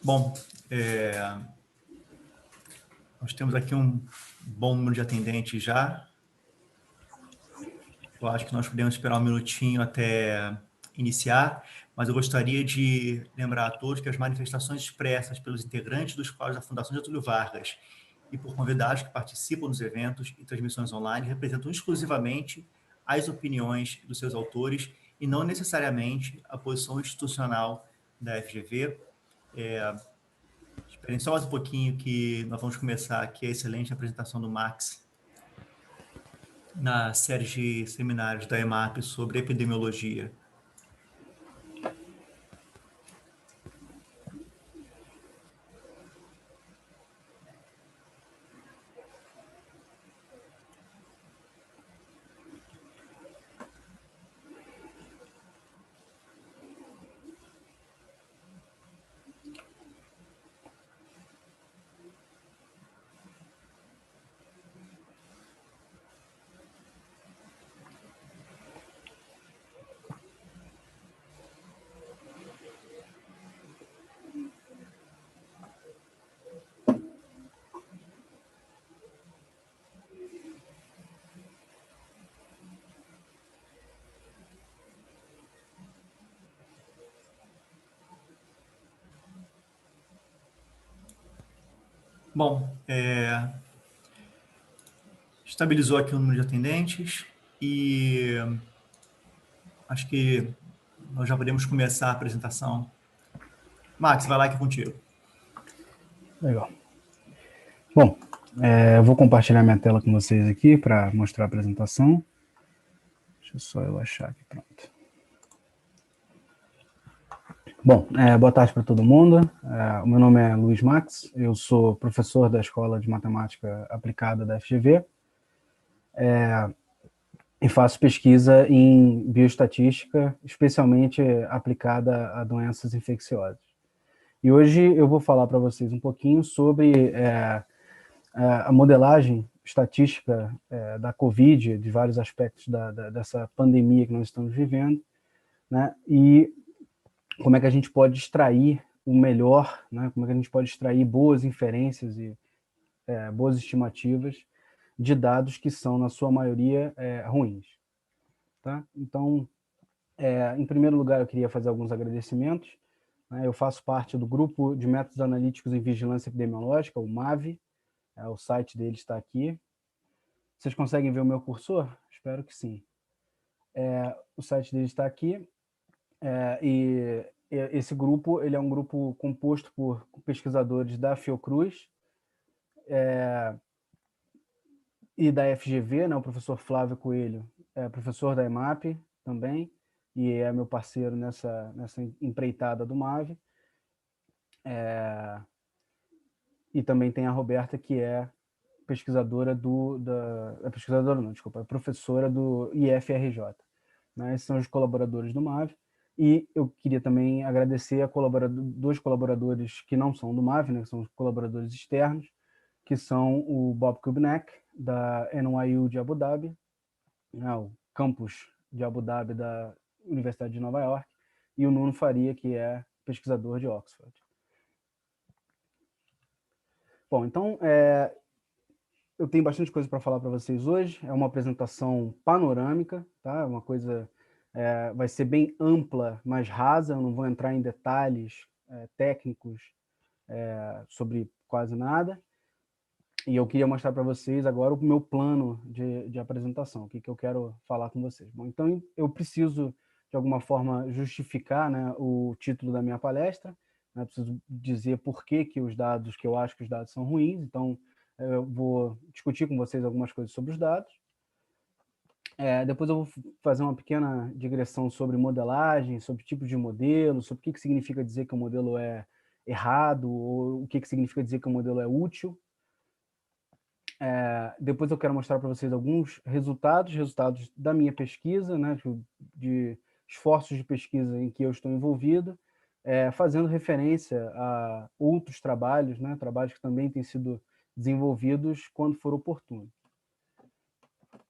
Bom, nós temos aqui um bom número de atendentes já. Eu acho que nós podemos esperar um minutinho até iniciar, mas eu gostaria de lembrar a todos que as manifestações expressas pelos integrantes dos quadros da Fundação Getúlio Vargas e por convidados que participam dos eventos e transmissões online representam exclusivamente as opiniões dos seus autores e não necessariamente a posição institucional da FGV. Esperem só mais um pouquinho que nós vamos começar aqui a excelente apresentação do Max na série de seminários da EMAP sobre epidemiologia. Bom, estabilizou aqui o número de atendentes e acho que nós já podemos começar a apresentação. Max, vai lá que é contigo. Legal. Bom, eu vou compartilhar minha tela com vocês aqui para mostrar a apresentação. Deixa só eu achar aqui, pronto. Bom, boa tarde para todo mundo. O meu nome é Luiz Max, eu sou professor da Escola de Matemática Aplicada da FGV e faço pesquisa em bioestatística, especialmente aplicada a doenças infecciosas. E hoje eu vou falar para vocês um pouquinho sobre a modelagem estatística da Covid, de vários aspectos dessa pandemia que nós estamos vivendo, né? E como é que a gente pode extrair o melhor, né? Como é que a gente pode extrair boas inferências e boas estimativas de dados que são, na sua maioria, ruins. Tá? Então, em primeiro lugar, eu queria fazer alguns agradecimentos. Né? Eu faço parte do Grupo de Métodos Analíticos em Vigilância Epidemiológica, o MAVE, o site dele está aqui. Vocês conseguem ver o meu cursor? Espero que sim. O site dele está aqui. E esse grupo ele é um grupo composto por pesquisadores da Fiocruz e da FGV, né? O professor Flávio Coelho é professor da EMAP também, e é meu parceiro nessa empreitada do MAVE. E também tem a Roberta, que é pesquisadora pesquisadora não, desculpa, é professora do IFRJ. Né? Esses são os colaboradores do MAVE. E eu queria também agradecer a dois colaboradores que não são do MAVE, né, que são os colaboradores externos, que são o Bob Kubnek, da NYU de Abu Dhabi, né, o campus de Abu Dhabi da Universidade de Nova York, e o Nuno Faria, que é pesquisador de Oxford. Bom, então, eu tenho bastante coisa para falar para vocês hoje. É uma apresentação panorâmica, tá? Uma coisa vai ser bem ampla, mas rasa. Eu não vou entrar em detalhes técnicos sobre quase nada. E eu queria mostrar para vocês agora o meu plano de apresentação, o que eu quero falar com vocês. Bom, então eu preciso, de alguma forma, justificar, né, o título da minha palestra, né, preciso dizer por que os dados, que eu acho que os dados são ruins, então eu vou discutir com vocês algumas coisas sobre os dados. Depois eu vou fazer uma pequena digressão sobre modelagem, sobre tipos de modelo, sobre o que significa dizer que o modelo é errado, ou o que significa dizer que o modelo é útil. Depois eu quero mostrar para vocês alguns resultados da minha pesquisa, né, de esforços de pesquisa em que eu estou envolvido, fazendo referência a outros trabalhos, né, trabalhos que também têm sido desenvolvidos quando for oportuno.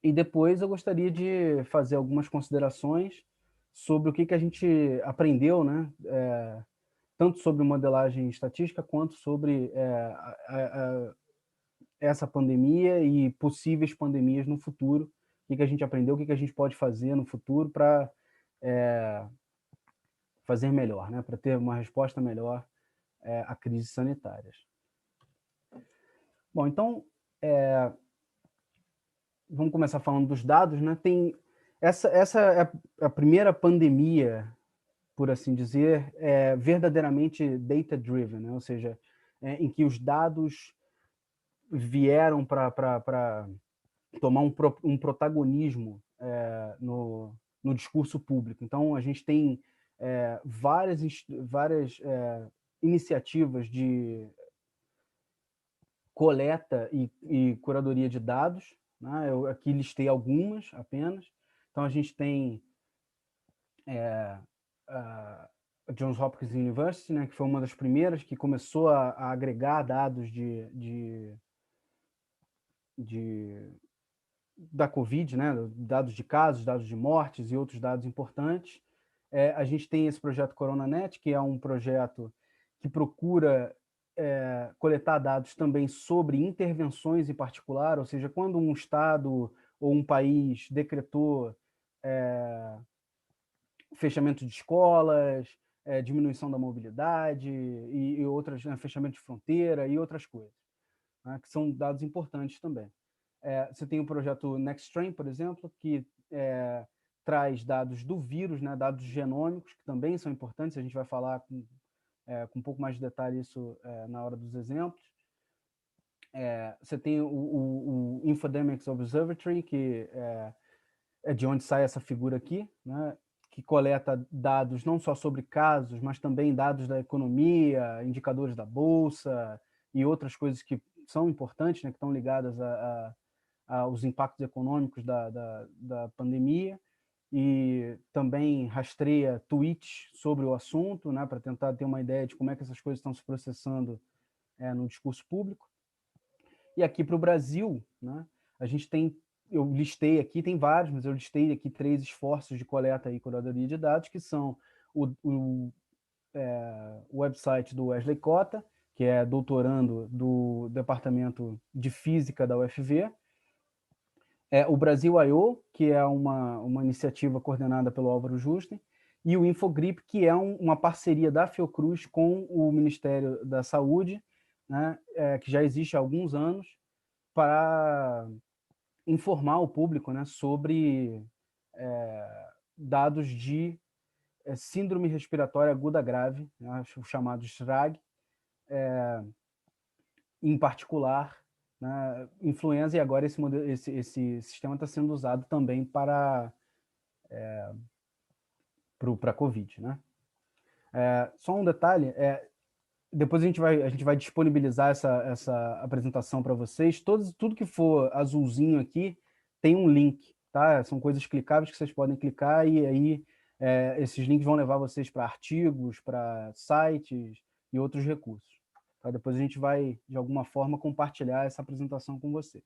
E depois eu gostaria de fazer algumas considerações sobre o que a gente aprendeu, né, tanto sobre modelagem estatística quanto sobre essa pandemia e possíveis pandemias no futuro, o que a gente aprendeu, o que a gente pode fazer no futuro para fazer melhor, né? Para ter uma resposta melhor a crises sanitárias. Bom, então, vamos começar falando dos dados, né? Essa é a primeira pandemia, por assim dizer, verdadeiramente data-driven, né? Ou seja, em que os dados vieram para tomar um protagonismo no discurso público. Então, a gente tem várias iniciativas de coleta e curadoria de dados, né? Eu aqui listei algumas apenas. Então, a gente tem a Johns Hopkins University, né, que foi uma das primeiras que começou a agregar dados da Covid, né, dados de casos, dados de mortes e outros dados importantes. A gente tem esse projeto CoronaNet, que é um projeto que procura coletar dados também sobre intervenções em particular, ou seja, quando um estado ou um país decretou fechamento de escolas, diminuição da mobilidade e outras, né, fechamento de fronteira e outras coisas, né, que são dados importantes também. Você tem o projeto NextStrain, por exemplo, que traz dados do vírus, né, dados genômicos, que também são importantes, a gente vai falar com um pouco mais de detalhe isso na hora dos exemplos. Você tem o Infodemics Observatory, que é de onde sai essa figura aqui, né, que coleta dados não só sobre casos, mas também dados da economia, indicadores da bolsa e outras coisas que são importantes, né, que estão ligadas aos impactos econômicos da pandemia, e também rastreia tweets sobre o assunto, né, para tentar ter uma ideia de como é que essas coisas estão se processando no discurso público. E aqui para o Brasil, né, a gente tem, eu listei aqui, tem vários, mas eu listei aqui 3 esforços de coleta e curadoria de dados, que são o website do Wesley Cota, que é doutorando do Departamento de Física da UFV, o Brasil I.O., que é uma iniciativa coordenada pelo Álvaro Justen, e o Infogrip, que é uma parceria da Fiocruz com o Ministério da Saúde, né, que já existe há alguns anos, para informar o público, né, sobre dados de síndrome respiratória aguda grave, né, o chamado SRAG, em particular, né, influenza, e agora esse sistema está sendo usado também para a Covid, né? Só um detalhe, depois a gente vai disponibilizar essa apresentação para vocês. Tudo que for azulzinho aqui tem um link, tá? São coisas clicáveis que vocês podem clicar e aí esses links vão levar vocês para artigos, para sites e outros recursos. Tá? Depois a gente vai, de alguma forma, compartilhar essa apresentação com vocês.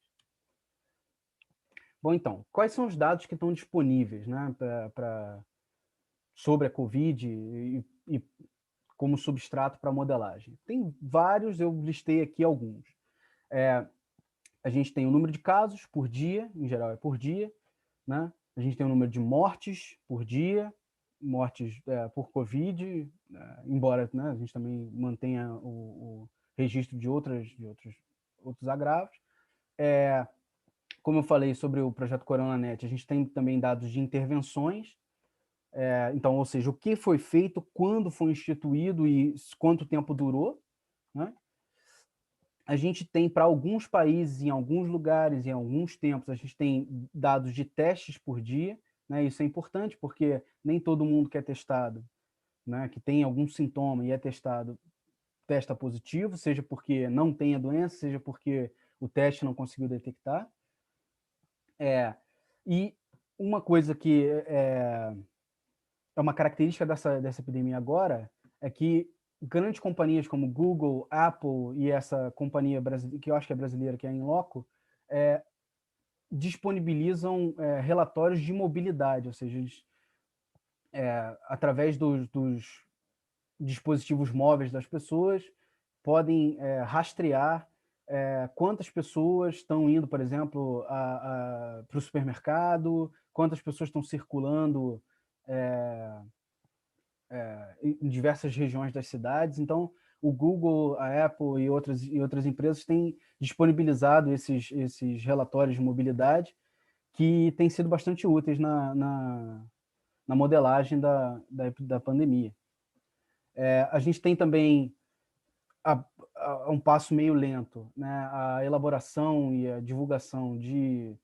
Bom, então, quais são os dados que estão disponíveis, né, sobre a Covid e como substrato para modelagem? Tem vários, eu listei aqui alguns. A gente tem o número de casos por dia, em geral é por dia, né? A gente tem o número de mortes por dia, mortes por Covid, embora, né, a gente também mantenha o registro de outros agravos. Como eu falei sobre o projeto CoronaNet, a gente tem também dados de intervenções, então, ou seja, o que foi feito, quando foi instituído e quanto tempo durou, né? A gente tem, para alguns países, em alguns lugares, em alguns tempos, a gente tem dados de testes por dia, né? Isso é importante, porque nem todo mundo que é testado, né, que tem algum sintoma e é testado, testa positivo, seja porque não tem a doença, seja porque o teste não conseguiu detectar. E uma coisa que é uma característica dessa epidemia agora é que grandes companhias como Google, Apple e essa companhia brasileira, que eu acho que é brasileira, que é a Inloco, disponibilizam relatórios de mobilidade, ou seja, eles, através dos dispositivos móveis das pessoas, podem rastrear quantas pessoas estão indo, por exemplo, para o supermercado, quantas pessoas estão circulando em diversas regiões das cidades. Então, o Google, a Apple e outras empresas têm disponibilizado esses relatórios de mobilidade que têm sido bastante úteis na modelagem da pandemia. A gente tem também um passo meio lento, né, a elaboração e a divulgação de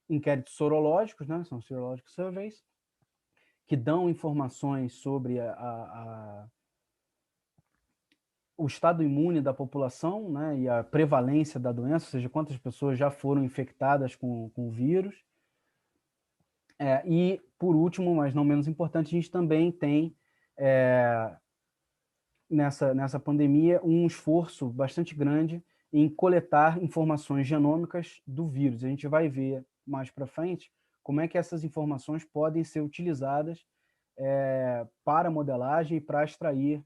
inquéritos sorológicos, né, são serologic surveys, que dão informações sobre o estado imune da população, né, e a prevalência da doença, ou seja, quantas pessoas já foram infectadas com o vírus. E, por último, mas não menos importante, a gente também tem, nessa pandemia, um esforço bastante grande em coletar informações genômicas do vírus. A gente vai ver mais para frente como é que essas informações podem ser utilizadas para modelagem e para extrair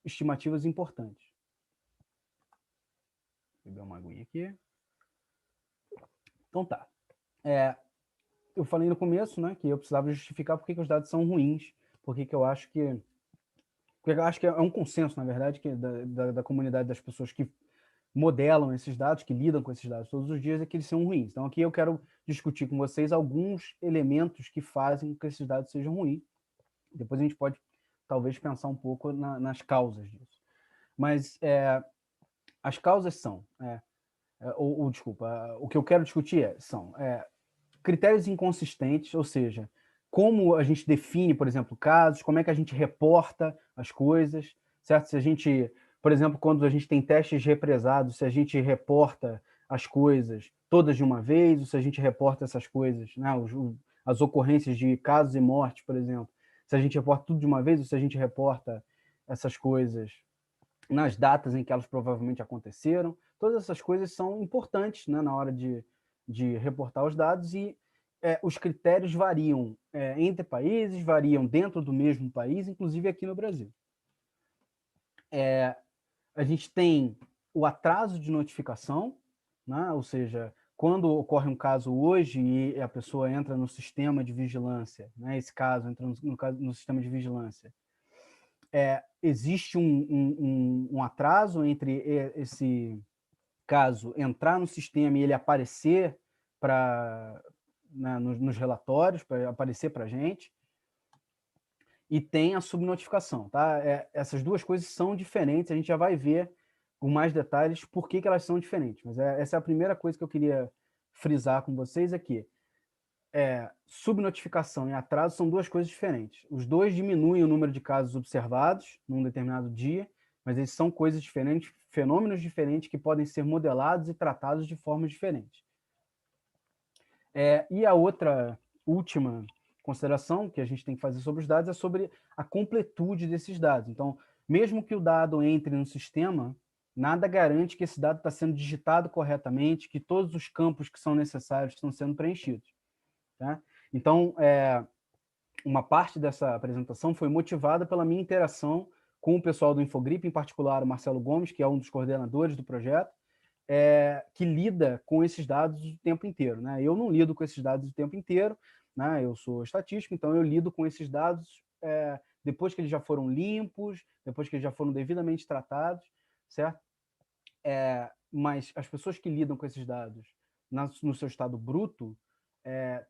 estimativas importantes. Vou beber uma aguinha aqui. Então tá. Eu falei no começo, né, que eu precisava justificar por que os dados são ruins, porque eu acho que é um consenso, na verdade, que da comunidade das pessoas que modelam esses dados, que lidam com esses dados todos os dias, é que eles são ruins. Então aqui eu quero discutir com vocês alguns elementos que fazem com que esses dados sejam ruins. Depois a gente pode, talvez, pensar um pouco nas causas disso. Mas as causas são... desculpa, o que eu quero discutir são critérios inconsistentes, ou seja, como a gente define, por exemplo, casos, como é que a gente reporta as coisas, certo? Se a gente, por exemplo, quando a gente tem testes represados, se a gente reporta as coisas todas de uma vez, ou se a gente reporta essas coisas, né, as ocorrências de casos e mortes, por exemplo, se a gente reporta tudo de uma vez, ou se a gente reporta essas coisas nas datas em que elas provavelmente aconteceram. Todas essas coisas são importantes, né, na hora de reportar os dados, e os critérios variam entre países, variam dentro do mesmo país, inclusive aqui no Brasil. A gente tem o atraso de notificação, né, ou seja, quando ocorre um caso hoje e a pessoa entra no sistema de vigilância, né, esse caso entra no sistema de vigilância, existe um atraso entre esse caso entrar no sistema e ele aparecer nos relatórios, para aparecer para a gente, e tem a subnotificação. Tá? Essas duas coisas são diferentes, a gente já vai ver com mais detalhes por que elas são diferentes. Mas essa é a primeira coisa que eu queria frisar com vocês aqui. Subnotificação e atraso são duas coisas diferentes. Os dois diminuem o número de casos observados num determinado dia, mas eles são coisas diferentes, fenômenos diferentes que podem ser modelados e tratados de formas diferentes. E a última consideração que a gente tem que fazer sobre os dados é sobre a completude desses dados. Então, mesmo que o dado entre no sistema, nada garante que esse dado está sendo digitado corretamente, que todos os campos que são necessários estão sendo preenchidos. Tá? Então, uma parte dessa apresentação foi motivada pela minha interação com o pessoal do Infogripe, em particular o Marcelo Gomes, que é um dos coordenadores do projeto, que lida com esses dados o tempo inteiro. Né? Eu não lido com esses dados o tempo inteiro, né? Eu sou estatístico, então eu lido com esses dados depois que eles já foram limpos, depois que eles já foram devidamente tratados, certo? Mas as pessoas que lidam com esses dados no seu estado bruto,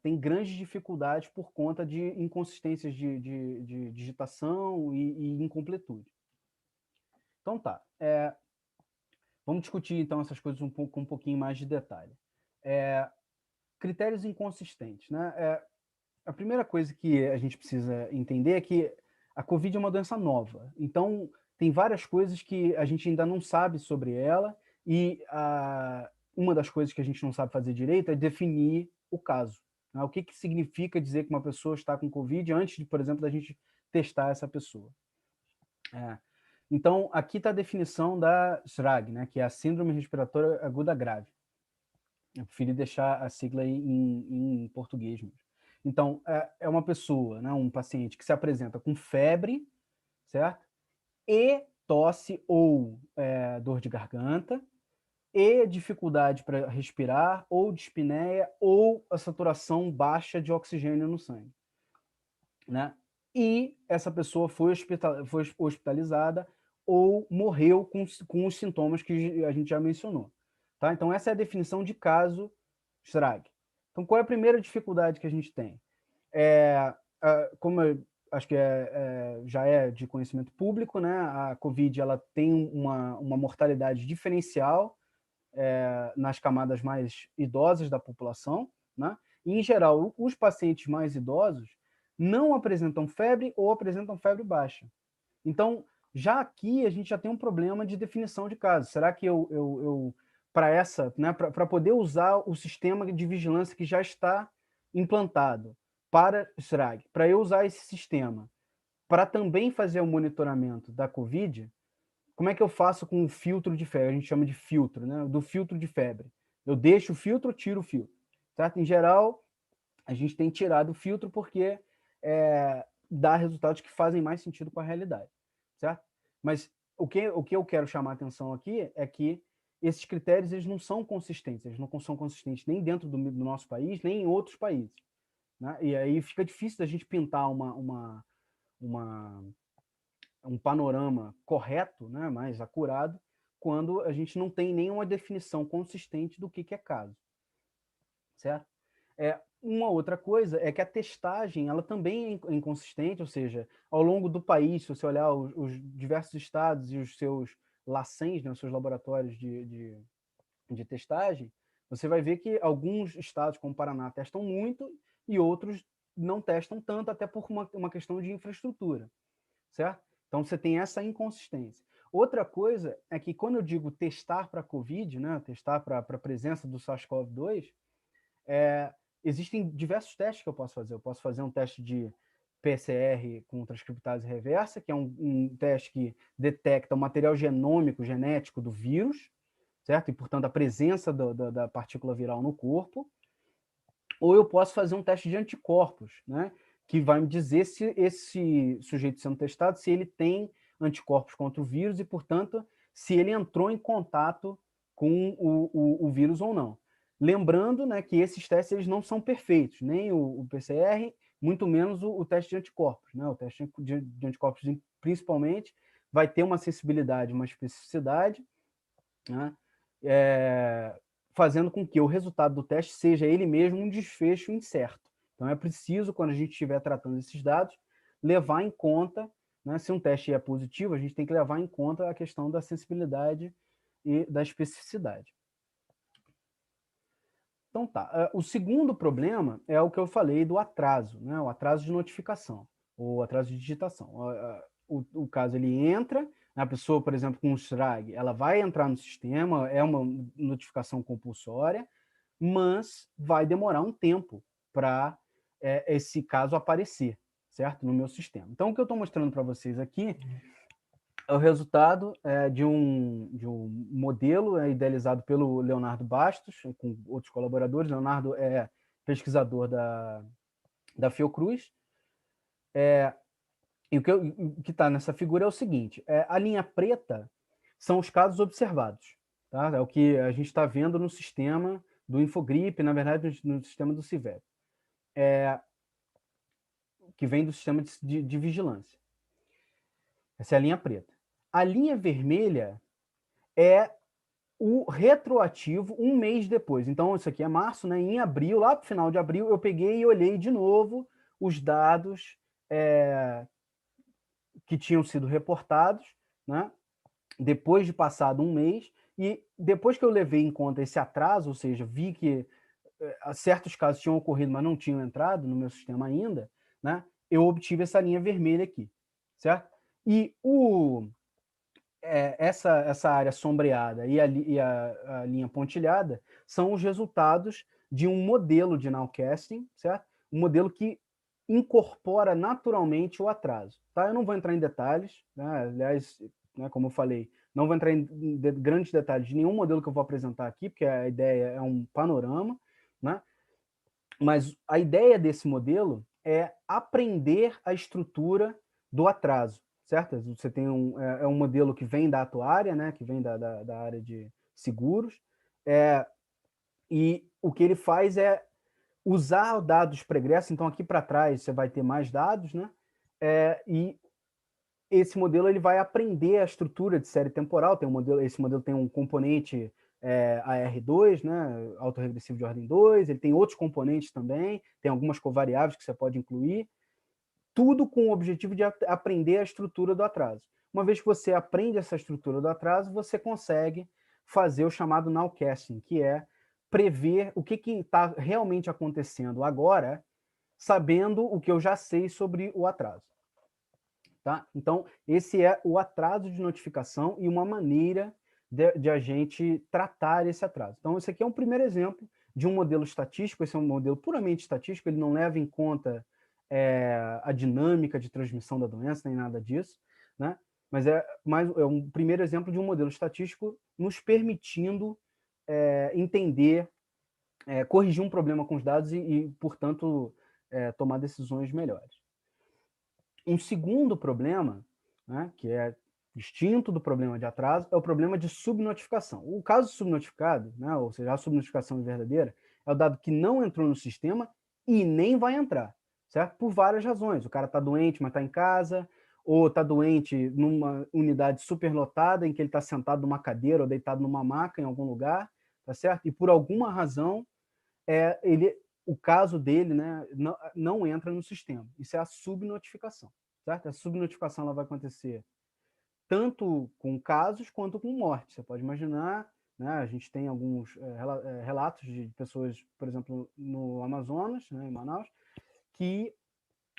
tem grandes dificuldades por conta de inconsistências de digitação e incompletude. Então tá. Vamos discutir então essas coisas com um pouquinho mais de detalhe. Critérios inconsistentes. Né? A primeira coisa que a gente precisa entender é que a Covid é uma doença nova. Então, tem várias coisas que a gente ainda não sabe sobre ela, e uma das coisas que a gente não sabe fazer direito é definir o caso. Né? O que significa dizer que uma pessoa está com Covid antes de, por exemplo, da gente testar essa pessoa. Então, aqui está a definição da SRAG, né, que é a Síndrome Respiratória Aguda Grave. Eu preferi deixar a sigla aí em português mesmo. Então, é uma pessoa, né, um paciente que se apresenta com febre, certo? E tosse ou dor de garganta, e dificuldade para respirar, ou dispneia, ou a saturação baixa de oxigênio no sangue, né? E essa pessoa foi hospitalizada ou morreu com os sintomas que a gente já mencionou, tá? Então, essa é a definição de caso SRAG. Então, qual é a primeira dificuldade que a gente tem? Como eu acho que já é de conhecimento público, né? A COVID ela tem uma mortalidade diferencial nas camadas mais idosas da população, né? E, em geral, os pacientes mais idosos não apresentam febre ou apresentam febre baixa. Então, já aqui a gente já tem um problema de definição de caso. Será que para essa, né, para poder usar o sistema de vigilância que já está implantado para SRAG, para eu usar esse sistema para também fazer o monitoramento da COVID, como é que eu faço com o filtro de febre? A gente chama de filtro, né? Do filtro de febre. Eu deixo o filtro, tiro o filtro. Certo? Em geral, a gente tem tirado o filtro porque dá resultados que fazem mais sentido com a realidade. Certo? Mas o que eu quero chamar a atenção aqui é que esses critérios eles não são consistentes. Eles não são consistentes nem dentro do nosso país, nem em outros países. Né? E aí fica difícil da gente pintar um panorama correto, né, mais acurado, quando a gente não tem nenhuma definição consistente do que é caso, certo? Uma outra coisa é que a testagem ela também é inconsistente, ou seja, ao longo do país, se você olhar os diversos estados e os seus LACENs, né, os seus laboratórios de testagem, você vai ver que alguns estados, como o Paraná, testam muito e outros não testam tanto, até por uma questão de infraestrutura, certo? Então, você tem essa inconsistência. Outra coisa é que, quando eu digo testar para COVID, né, testar para a presença do SARS-CoV-2, existem diversos testes que eu posso fazer. Eu posso fazer um teste de PCR com transcriptase reversa, que é um teste que detecta o material genômico, genético do vírus, certo? E, portanto, a presença da partícula viral no corpo. Ou eu posso fazer um teste de anticorpos, né? Que vai me dizer se esse sujeito sendo testado, se ele tem anticorpos contra o vírus e, portanto, se ele entrou em contato com o vírus ou não. Lembrando, né, que esses testes eles não são perfeitos, nem o PCR, muito menos o teste de anticorpos. Né? O teste de anticorpos, principalmente, vai ter uma sensibilidade, uma especificidade, né? Fazendo com que o resultado do teste seja ele mesmo um desfecho incerto. Então, é preciso, quando a gente estiver tratando esses dados, levar em conta, né, se um teste é positivo, a gente tem que levar em conta a questão da sensibilidade e da especificidade. Então, tá. O segundo problema é o que eu falei do atraso, né, o atraso de notificação, ou atraso de digitação. O caso ele entra, a pessoa, por exemplo, com o SRAG, ela vai entrar no sistema, é uma notificação compulsória, mas vai demorar um tempo para esse caso aparecer, certo? No meu sistema. Então, o que eu estou mostrando para vocês aqui é o resultado de um modelo idealizado pelo Leonardo Bastos, com outros colaboradores. Leonardo é pesquisador da Fiocruz. E o que está nessa figura é o seguinte: a linha preta são os casos observados. Tá? É o que a gente está vendo no sistema do Infogripe, na verdade, no sistema do CIVEP, que vem do sistema de vigilância. Essa é a linha preta. A linha vermelha é o retroativo um mês depois. Então, isso aqui é março, né? Em abril, lá para o final de abril, eu peguei e olhei de novo os dados que tinham sido reportados, né? Depois de passado um mês, e depois que eu levei em conta esse atraso, ou seja, vi que certos casos tinham ocorrido, mas não tinham entrado no meu sistema ainda, né? Eu obtive essa linha vermelha aqui, certo? E essa área sombreada e a linha pontilhada são os resultados de um modelo de nowcasting, certo? Um modelo que incorpora naturalmente o atraso. Tá? Eu não vou entrar em detalhes, né? Aliás, né, como eu falei, não vou entrar em grandes detalhes de nenhum modelo que eu vou apresentar aqui, porque a ideia é um panorama, né? Mas a ideia desse modelo é aprender a estrutura do atraso, certo? Você tem um modelo que vem da atuária, né, que vem da área de seguros, e o que ele faz é usar dados pregressos. Então, aqui para trás você vai ter mais dados, né? E esse modelo ele vai aprender a estrutura de série temporal. Esse modelo tem um componente AR2, né, autorregressivo de ordem 2, ele tem outros componentes também, tem algumas covariáveis que você pode incluir, tudo com o objetivo de aprender a estrutura do atraso. Uma vez que você aprende essa estrutura do atraso, você consegue fazer o chamado nowcasting, que é prever o que está realmente acontecendo agora, sabendo o que eu já sei sobre o atraso. Tá? Então, esse é o atraso de notificação e uma maneira de a gente tratar esse atraso. Então, esse aqui é um primeiro exemplo de um modelo estatístico. Esse é um modelo puramente estatístico, ele não leva em conta a dinâmica de transmissão da doença, nem nada disso, né? Mas é um primeiro exemplo de um modelo estatístico nos permitindo entender, corrigir um problema com os dados e portanto, tomar decisões melhores. Um segundo problema, né, que é distinto do problema de atraso, é o problema de subnotificação. O caso subnotificado, né, ou seja, a subnotificação verdadeira, é o dado que não entrou no sistema e nem vai entrar, certo? Por várias razões. O cara está doente, mas está em casa, ou está doente numa unidade superlotada, em que ele está sentado numa cadeira ou deitado numa maca em algum lugar, tá certo? E por alguma razão, o caso dele, né, não entra no sistema. Isso é a subnotificação, certo? A subnotificação ela vai acontecer tanto com casos quanto com morte. Você pode imaginar, né, a gente tem alguns relatos de pessoas, por exemplo, no Amazonas, né, em Manaus, que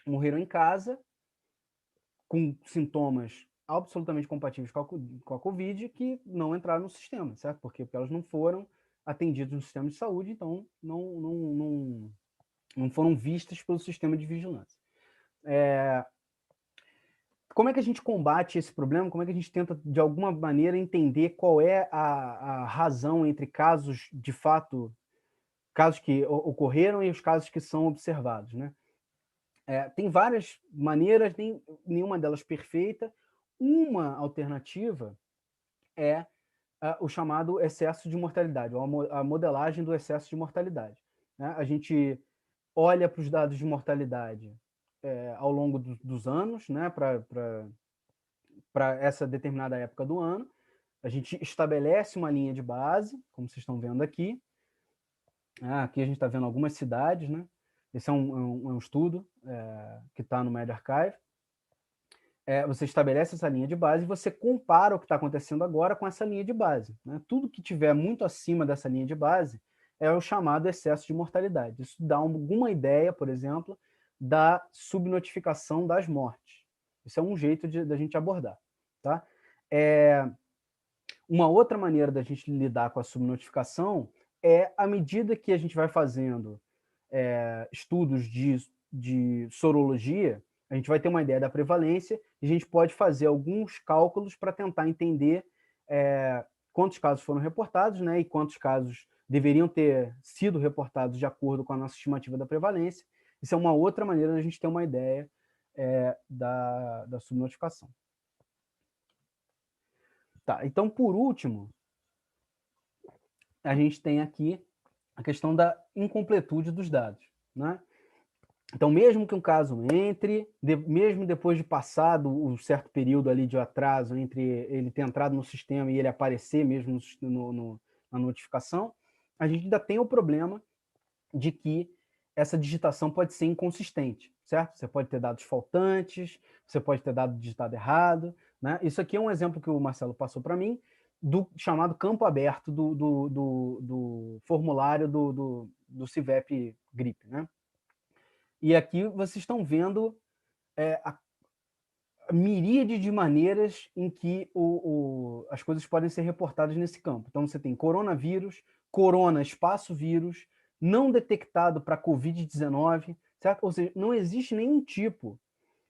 morreram em casa com sintomas absolutamente compatíveis com a Covid, que não entraram no sistema, certo? Porque elas não foram atendidas no sistema de saúde, então não foram vistas pelo sistema de vigilância. Como é que a gente combate esse problema? Como é que a gente tenta, de alguma maneira, entender qual é a razão entre casos, de fato, casos que ocorreram e os casos que são observados, né? Tem várias maneiras, nenhuma delas perfeita. Uma alternativa é o chamado excesso de mortalidade, ou a modelagem do excesso de mortalidade, né? A gente olha para os dados de mortalidade ao longo dos anos, né, para essa determinada época do ano. A gente estabelece uma linha de base, como vocês estão vendo aqui. Aqui a gente está vendo algumas cidades, né? Esse é um estudo que está no medRxiv. Você estabelece essa linha de base e você compara o que está acontecendo agora com essa linha de base, né? Tudo que tiver muito acima dessa linha de base é o chamado excesso de mortalidade. Isso dá alguma ideia, por exemplo, da subnotificação das mortes. Isso é um jeito da gente abordar. Tá? Uma outra maneira da gente lidar com a subnotificação é, à medida que a gente vai fazendo estudos de sorologia, a gente vai ter uma ideia da prevalência e a gente pode fazer alguns cálculos para tentar entender quantos casos foram reportados, né, e quantos casos deveriam ter sido reportados de acordo com a nossa estimativa da prevalência. Isso é uma outra maneira da gente ter uma ideia da subnotificação. Tá, então, por último, a gente tem aqui a questão da incompletude dos dados, né? Então, mesmo que um caso entre, mesmo depois de passado um certo período ali de atraso entre ele ter entrado no sistema e ele aparecer mesmo na notificação, a gente ainda tem o problema de que essa digitação pode ser inconsistente, certo? Você pode ter dados faltantes, você pode ter dado digitado errado, né? Isso aqui é um exemplo que o Marcelo passou para mim, do chamado campo aberto do formulário do CIVEP GRIP, né? E aqui vocês estão vendo a miríade de maneiras em que as coisas podem ser reportadas nesse campo. Então, você tem coronavírus, corona, espaço vírus, não detectado para Covid-19, certo? Ou seja, não existe nenhum tipo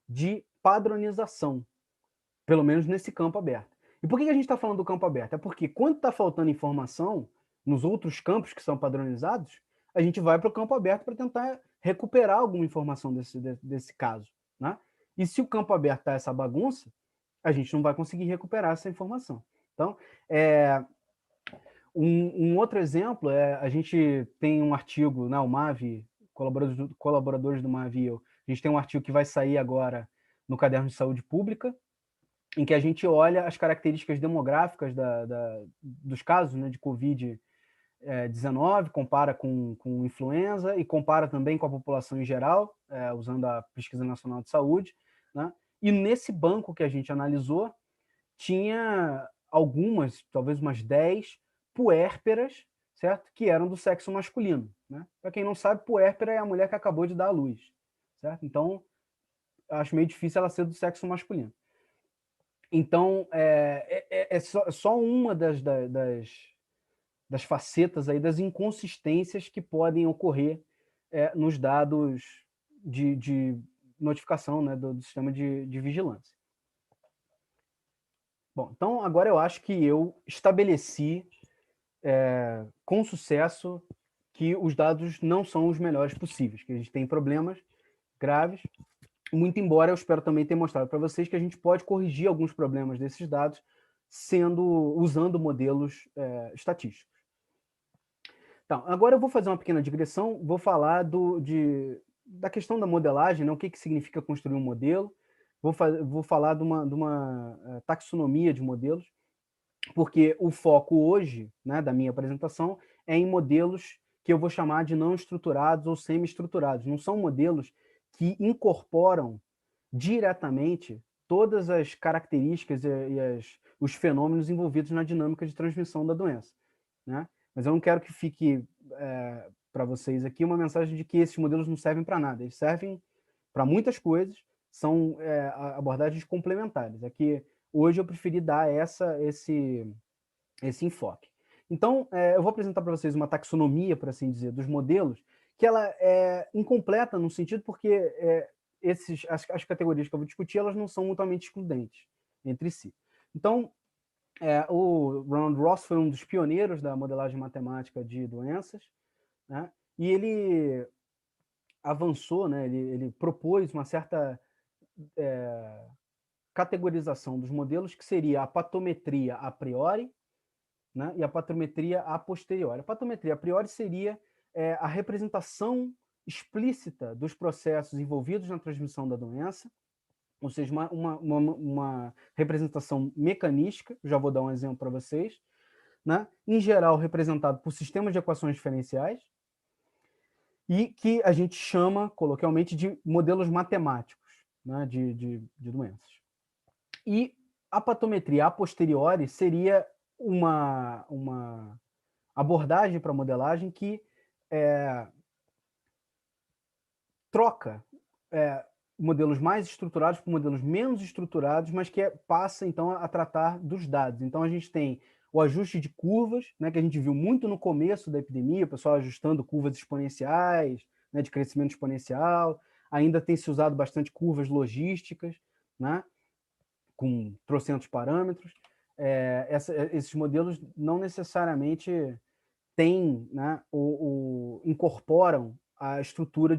de padronização, pelo menos nesse campo aberto. E por que a gente está falando do campo aberto? É porque quando está faltando informação nos outros campos que são padronizados, a gente vai para o campo aberto para tentar recuperar alguma informação desse caso, né? E se o campo aberto está essa bagunça, a gente não vai conseguir recuperar essa informação. Então, um outro exemplo a gente tem um artigo, né, o MAVI, colaboradores do MAVI, a gente tem um artigo que vai sair agora no Caderno de Saúde Pública, em que a gente olha as características demográficas dos casos, né, de Covid-19, compara com influenza e compara também com a população em geral, usando a Pesquisa Nacional de Saúde, né? E nesse banco que a gente analisou, tinha algumas, talvez umas 10 puérperas, certo? Que eram do sexo masculino, né? Para quem não sabe, puérpera é a mulher que acabou de dar à luz, certo? Então, acho meio difícil ela ser do sexo masculino. Então, só uma das facetas aí, das inconsistências que podem ocorrer nos dados de notificação, né, do sistema de vigilância. Bom, então agora eu acho que eu estabeleci com sucesso que os dados não são os melhores possíveis, que a gente tem problemas graves, muito embora eu espero também ter mostrado para vocês que a gente pode corrigir alguns problemas desses dados usando modelos estatísticos. Então, agora eu vou fazer uma pequena digressão, vou falar da questão da modelagem, né, o que significa construir um modelo, vou falar de uma taxonomia de modelos, porque o foco hoje, né, da minha apresentação é em modelos que eu vou chamar de não estruturados ou semi-estruturados. Não são modelos que incorporam diretamente todas as características os fenômenos envolvidos na dinâmica de transmissão da doença, né? Mas eu não quero que fique para vocês aqui uma mensagem de que esses modelos não servem para nada. Eles servem para muitas coisas, são abordagens complementares. Aqui, hoje eu preferi dar esse enfoque. Então, eu vou apresentar para vocês uma taxonomia, por assim dizer, dos modelos, que ela é incompleta no sentido porque as categorias que eu vou discutir, elas não são mutuamente excludentes entre si. Então, o Ronald Ross foi um dos pioneiros da modelagem matemática de doenças, né? E ele avançou, né? Ele propôs uma certa categorização dos modelos, que seria a patometria a priori, né, e a patometria a posteriori. A patometria a priori seria a representação explícita dos processos envolvidos na transmissão da doença, ou seja, uma representação mecanística, já vou dar um exemplo para vocês, né, em geral representado por sistemas de equações diferenciais, e que a gente chama, coloquialmente, de modelos matemáticos, né, de doenças. E a patometria a posteriori seria uma abordagem para modelagem que troca modelos mais estruturados por modelos menos estruturados, mas que passa, então, a tratar dos dados. Então, a gente tem o ajuste de curvas, né, que a gente viu muito no começo da epidemia, o pessoal ajustando curvas exponenciais, né, de crescimento exponencial. Ainda tem se usado bastante curvas logísticas, né, com trocentos parâmetros. Esses modelos não necessariamente têm, né, incorporam a estrutura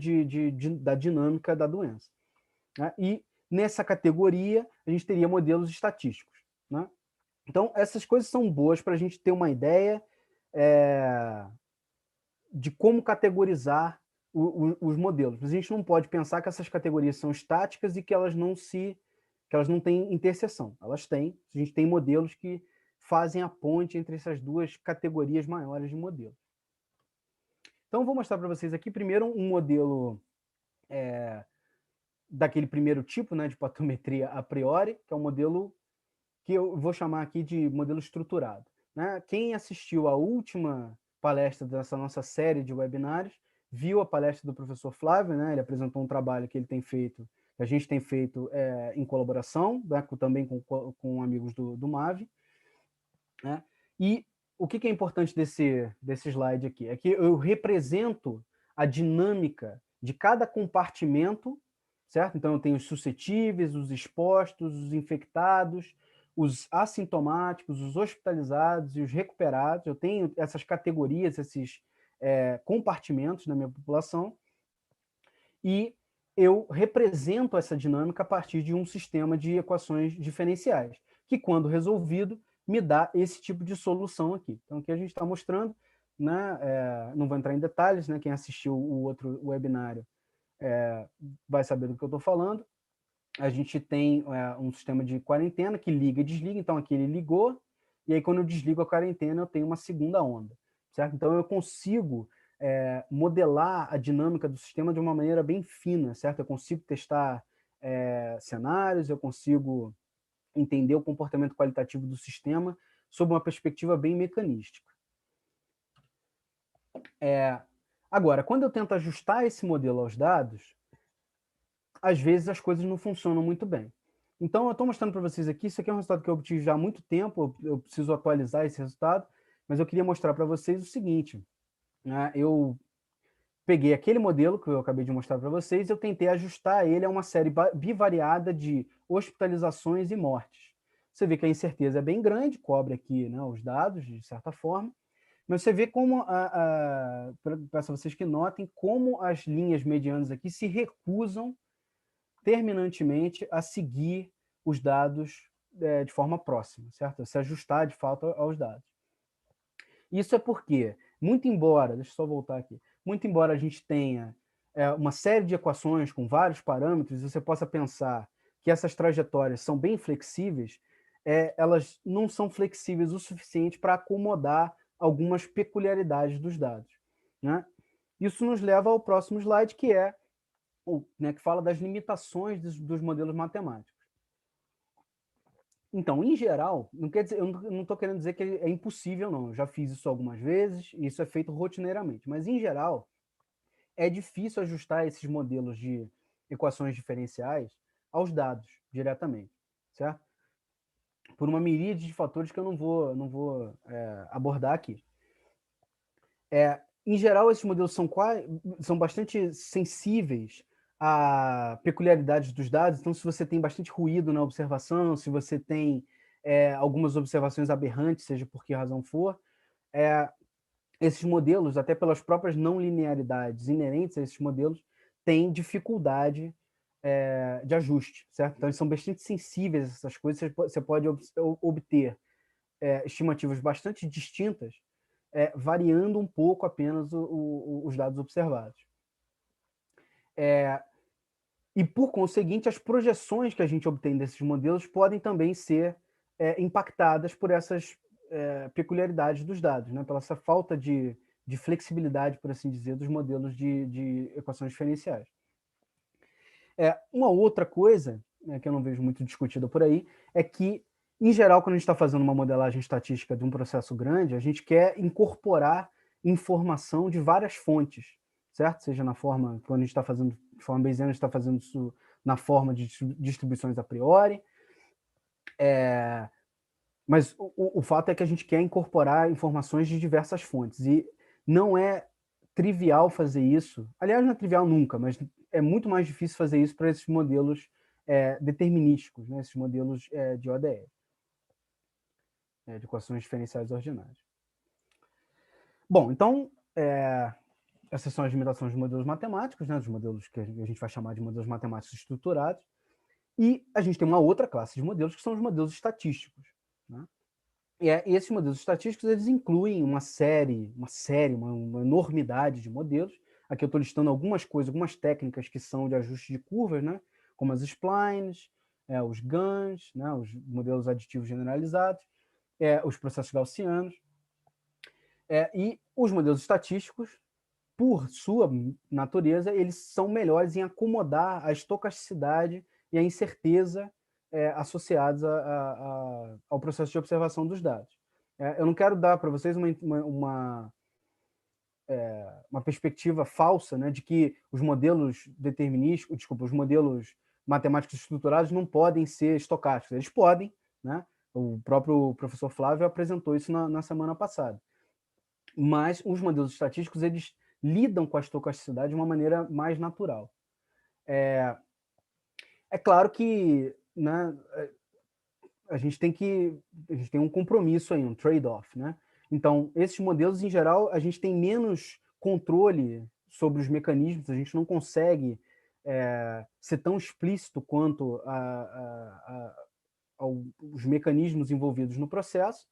da dinâmica da doença, né? E nessa categoria a gente teria modelos estatísticos, né? Então essas coisas são boas para a gente ter uma ideia de como categorizar os modelos. Mas a gente não pode pensar que essas categorias são estáticas e que elas não têm interseção. Elas têm. A gente tem modelos que fazem a ponte entre essas duas categorias maiores de modelos. Então, eu vou mostrar para vocês aqui primeiro um modelo daquele primeiro tipo, né, de patometria a priori, que é um modelo que eu vou chamar aqui de modelo estruturado, né? Quem assistiu à última palestra dessa nossa série de webinários viu a palestra do professor Flávio, né? Ele apresentou um trabalho que ele tem feito, que a gente tem feito em colaboração, né, também com amigos do MAVI, né? E o que é importante desse slide aqui? É que eu represento a dinâmica de cada compartimento, certo? Então, eu tenho os suscetíveis, os expostos, os infectados, os assintomáticos, os hospitalizados e os recuperados. Eu tenho essas categorias, esses compartimentos na minha população e eu represento essa dinâmica a partir de um sistema de equações diferenciais, que, quando resolvido, me dá esse tipo de solução aqui. Então, aqui a gente está mostrando, né, não vou entrar em detalhes, né, quem assistiu o outro webinário vai saber do que eu estou falando. A gente tem um sistema de quarentena que liga e desliga, então aqui ele ligou, e aí quando eu desligo a quarentena eu tenho uma segunda onda, certo? Então eu consigo modelar a dinâmica do sistema de uma maneira bem fina, certo? Eu consigo testar cenários, eu consigo entender o comportamento qualitativo do sistema sob uma perspectiva bem mecanística. Agora, quando eu tento ajustar esse modelo aos dados, às vezes as coisas não funcionam muito bem. Então, eu estou mostrando para vocês aqui, isso aqui é um resultado que eu obtive já há muito tempo, eu preciso atualizar esse resultado, mas eu queria mostrar para vocês o seguinte, né? Eu peguei aquele modelo que eu acabei de mostrar para vocês e eu tentei ajustar ele a uma série bivariada de hospitalizações e mortes. Você vê que a incerteza é bem grande, cobre aqui, né, os dados, de certa forma, mas você vê como, peço a vocês que notem, como as linhas medianas aqui se recusam terminantemente a seguir os dados de forma próxima, certo? Se ajustar, de fato, aos dados. Isso é porque, muito embora, deixa eu só voltar aqui, muito embora a gente tenha uma série de equações com vários parâmetros, você possa pensar que essas trajetórias são bem flexíveis, elas não são flexíveis o suficiente para acomodar algumas peculiaridades dos dados, né? Isso nos leva ao próximo slide, que que fala das limitações dos modelos matemáticos. Então, em geral, não quer dizer, eu não estou querendo dizer que é impossível, não. Eu já fiz isso algumas vezes, e isso é feito rotineiramente. Mas, em geral, é difícil ajustar esses modelos de equações diferenciais aos dados diretamente, certo? Por uma miríade de fatores que eu não vou abordar aqui. Em geral, esses modelos são bastante sensíveis a peculiaridades dos dados, então se você tem bastante ruído na observação, se você tem algumas observações aberrantes, seja por que razão for, esses modelos, até pelas próprias não linearidades inerentes a esses modelos, têm dificuldade de ajuste, certo? Então eles são bastante sensíveis a essas coisas, você pode obter estimativas bastante distintas, variando um pouco apenas os dados observados. E, por conseguinte, as projeções que a gente obtém desses modelos podem também ser impactadas por essas peculiaridades dos dados, né? Pela essa falta de flexibilidade, por assim dizer, dos modelos de equações diferenciais. Uma outra coisa, que eu não vejo muito discutida por aí, é que, em geral, quando a gente está fazendo uma modelagem estatística de um processo grande, a gente quer incorporar informação de várias fontes, certo? Seja na forma, quando a gente está fazendo de forma bayesiana, a gente está fazendo isso na forma de distribuições a priori, mas o fato é que a gente quer incorporar informações de diversas fontes, e não é trivial fazer isso. Aliás, não é trivial nunca, mas é muito mais difícil fazer isso para esses modelos determinísticos, né? Esses modelos de ODE, de equações diferenciais ordinárias. Bom, então, essas são as limitações dos modelos matemáticos, né? Dos modelos que a gente vai chamar de modelos matemáticos estruturados, e a gente tem uma outra classe de modelos, que são os modelos estatísticos, né? E esses modelos estatísticos, eles incluem uma enormidade de modelos. Aqui eu estou listando algumas coisas, algumas técnicas que são de ajuste de curvas, né? Como as splines, os GANs, né? Os modelos aditivos generalizados, os processos gaussianos. E os modelos estatísticos, por sua natureza, eles são melhores em acomodar a estocasticidade e a incerteza associados ao processo de observação dos dados. Eu não quero dar para vocês uma perspectiva falsa, né, de que os modelos determinísticos, desculpa, os modelos matemáticos estruturados não podem ser estocásticos. Eles podem, né? O próprio professor Flávio apresentou isso na semana passada. Mas os modelos estatísticos, eles lidam com a estocasticidade de uma maneira mais natural. É claro que, né, a gente tem um compromisso aí, um trade-off, né? Então, esses modelos, em geral, a gente tem menos controle sobre os mecanismos, a gente não consegue ser tão explícito quanto aos mecanismos envolvidos no processo,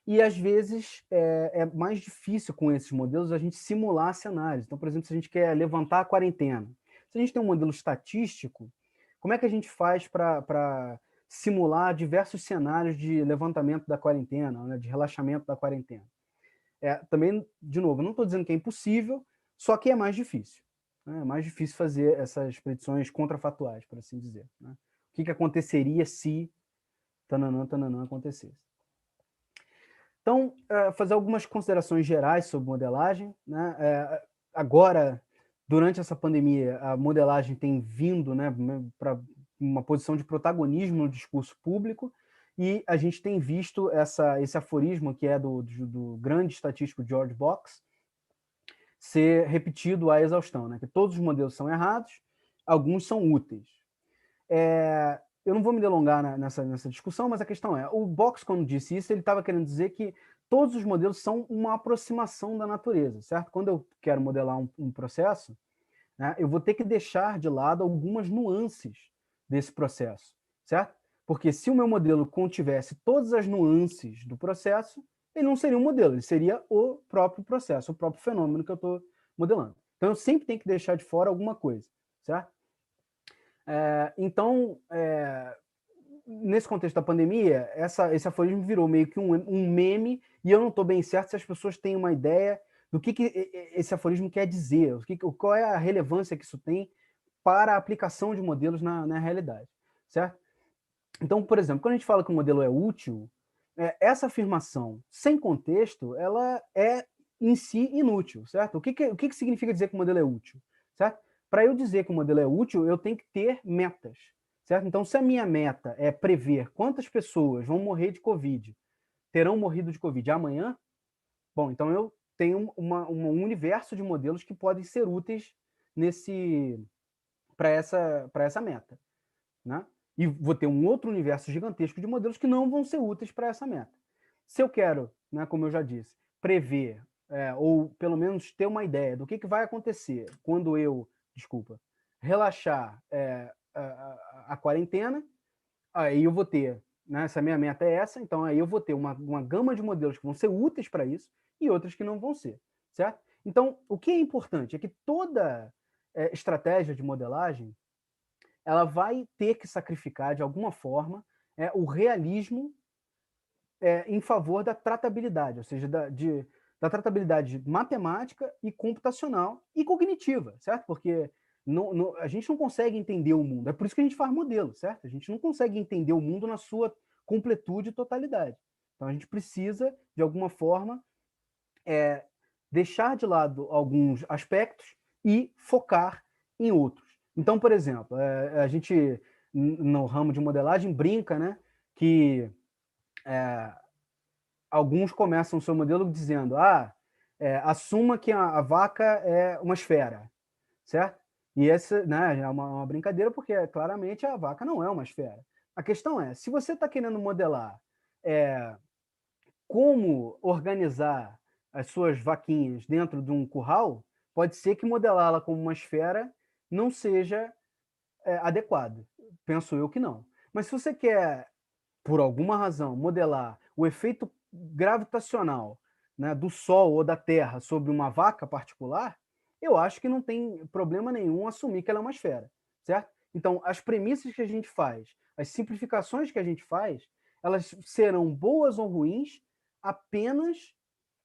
e às vezes é mais difícil com esses modelos a gente simular cenários. Então, por exemplo, se a gente quer levantar a quarentena, se a gente tem um modelo estatístico, como é que a gente faz para simular diversos cenários de levantamento da quarentena, né, de relaxamento da quarentena? Também, de novo, não estou dizendo que é impossível, só que é mais difícil. Né? É mais difícil fazer essas predições contrafatuais, por assim dizer. Né? O que aconteceria se tananã acontecesse? Então, fazer algumas considerações gerais sobre modelagem. Né? Agora, durante essa pandemia, a modelagem tem vindo, né, para uma posição de protagonismo no discurso público, e a gente tem visto esse aforismo, que é do grande estatístico George Box, ser repetido à exaustão, né? Que todos os modelos são errados, alguns são úteis. Eu não vou me delongar nessa discussão, mas a questão é, o Box, quando disse isso, ele estava querendo dizer que todos os modelos são uma aproximação da natureza, certo? Quando eu quero modelar um processo, né, eu vou ter que deixar de lado algumas nuances desse processo, certo? Porque se o meu modelo contivesse todas as nuances do processo, ele não seria um modelo, ele seria o próprio processo, o próprio fenômeno que eu estou modelando. Então, eu sempre tenho que deixar de fora alguma coisa, certo? Então, nesse contexto da pandemia, esse aforismo virou meio que um meme, e eu não estou bem certo se as pessoas têm uma ideia do que esse aforismo quer dizer, qual é a relevância que isso tem para a aplicação de modelos na realidade, certo? Então, por exemplo, quando a gente fala que o modelo é útil, essa afirmação sem contexto, ela é em si inútil, certo? O que significa dizer que o modelo é útil, certo? Para eu dizer que o modelo é útil, eu tenho que ter metas, certo? Então, se a minha meta é prever quantas pessoas vão morrer de Covid, terão morrido de Covid amanhã, bom, então eu tenho um universo de modelos que podem ser úteis para essa meta, né? E vou ter um outro universo gigantesco de modelos que não vão ser úteis para essa meta. Se eu quero, né, como eu já disse, prever, ou pelo menos ter uma ideia do que vai acontecer quando eu, relaxar a quarentena, aí eu vou ter, né, se a minha meta é essa, então aí eu vou ter uma gama de modelos que vão ser úteis para isso e outros que não vão ser, certo? Então, o que é importante é que toda estratégia de modelagem ela vai ter que sacrificar, de alguma forma, o realismo em favor da tratabilidade, ou seja, da tratabilidade matemática e computacional e cognitiva, certo? Porque a gente não consegue entender o mundo, é por isso que a gente faz modelo, certo? A gente não consegue entender o mundo na sua completude e totalidade. Então a gente precisa, de alguma forma, deixar de lado alguns aspectos e focar em outros. Então, por exemplo, a gente, no ramo de modelagem, brinca, né, que alguns começam o seu modelo dizendo, assuma que a vaca é uma esfera, certo? E essa, né, é uma brincadeira, porque claramente a vaca não é uma esfera. A questão é, se você está querendo modelar como organizar as suas vaquinhas dentro de um curral, pode ser que modelá-la como uma esfera não seja adequado. Penso eu que não. Mas se você quer, por alguma razão, modelar o efeito gravitacional, né, do Sol ou da Terra sobre uma vaca particular, eu acho que não tem problema nenhum assumir que ela é uma esfera, certo? Então, as premissas que a gente faz, as simplificações que a gente faz, elas serão boas ou ruins apenas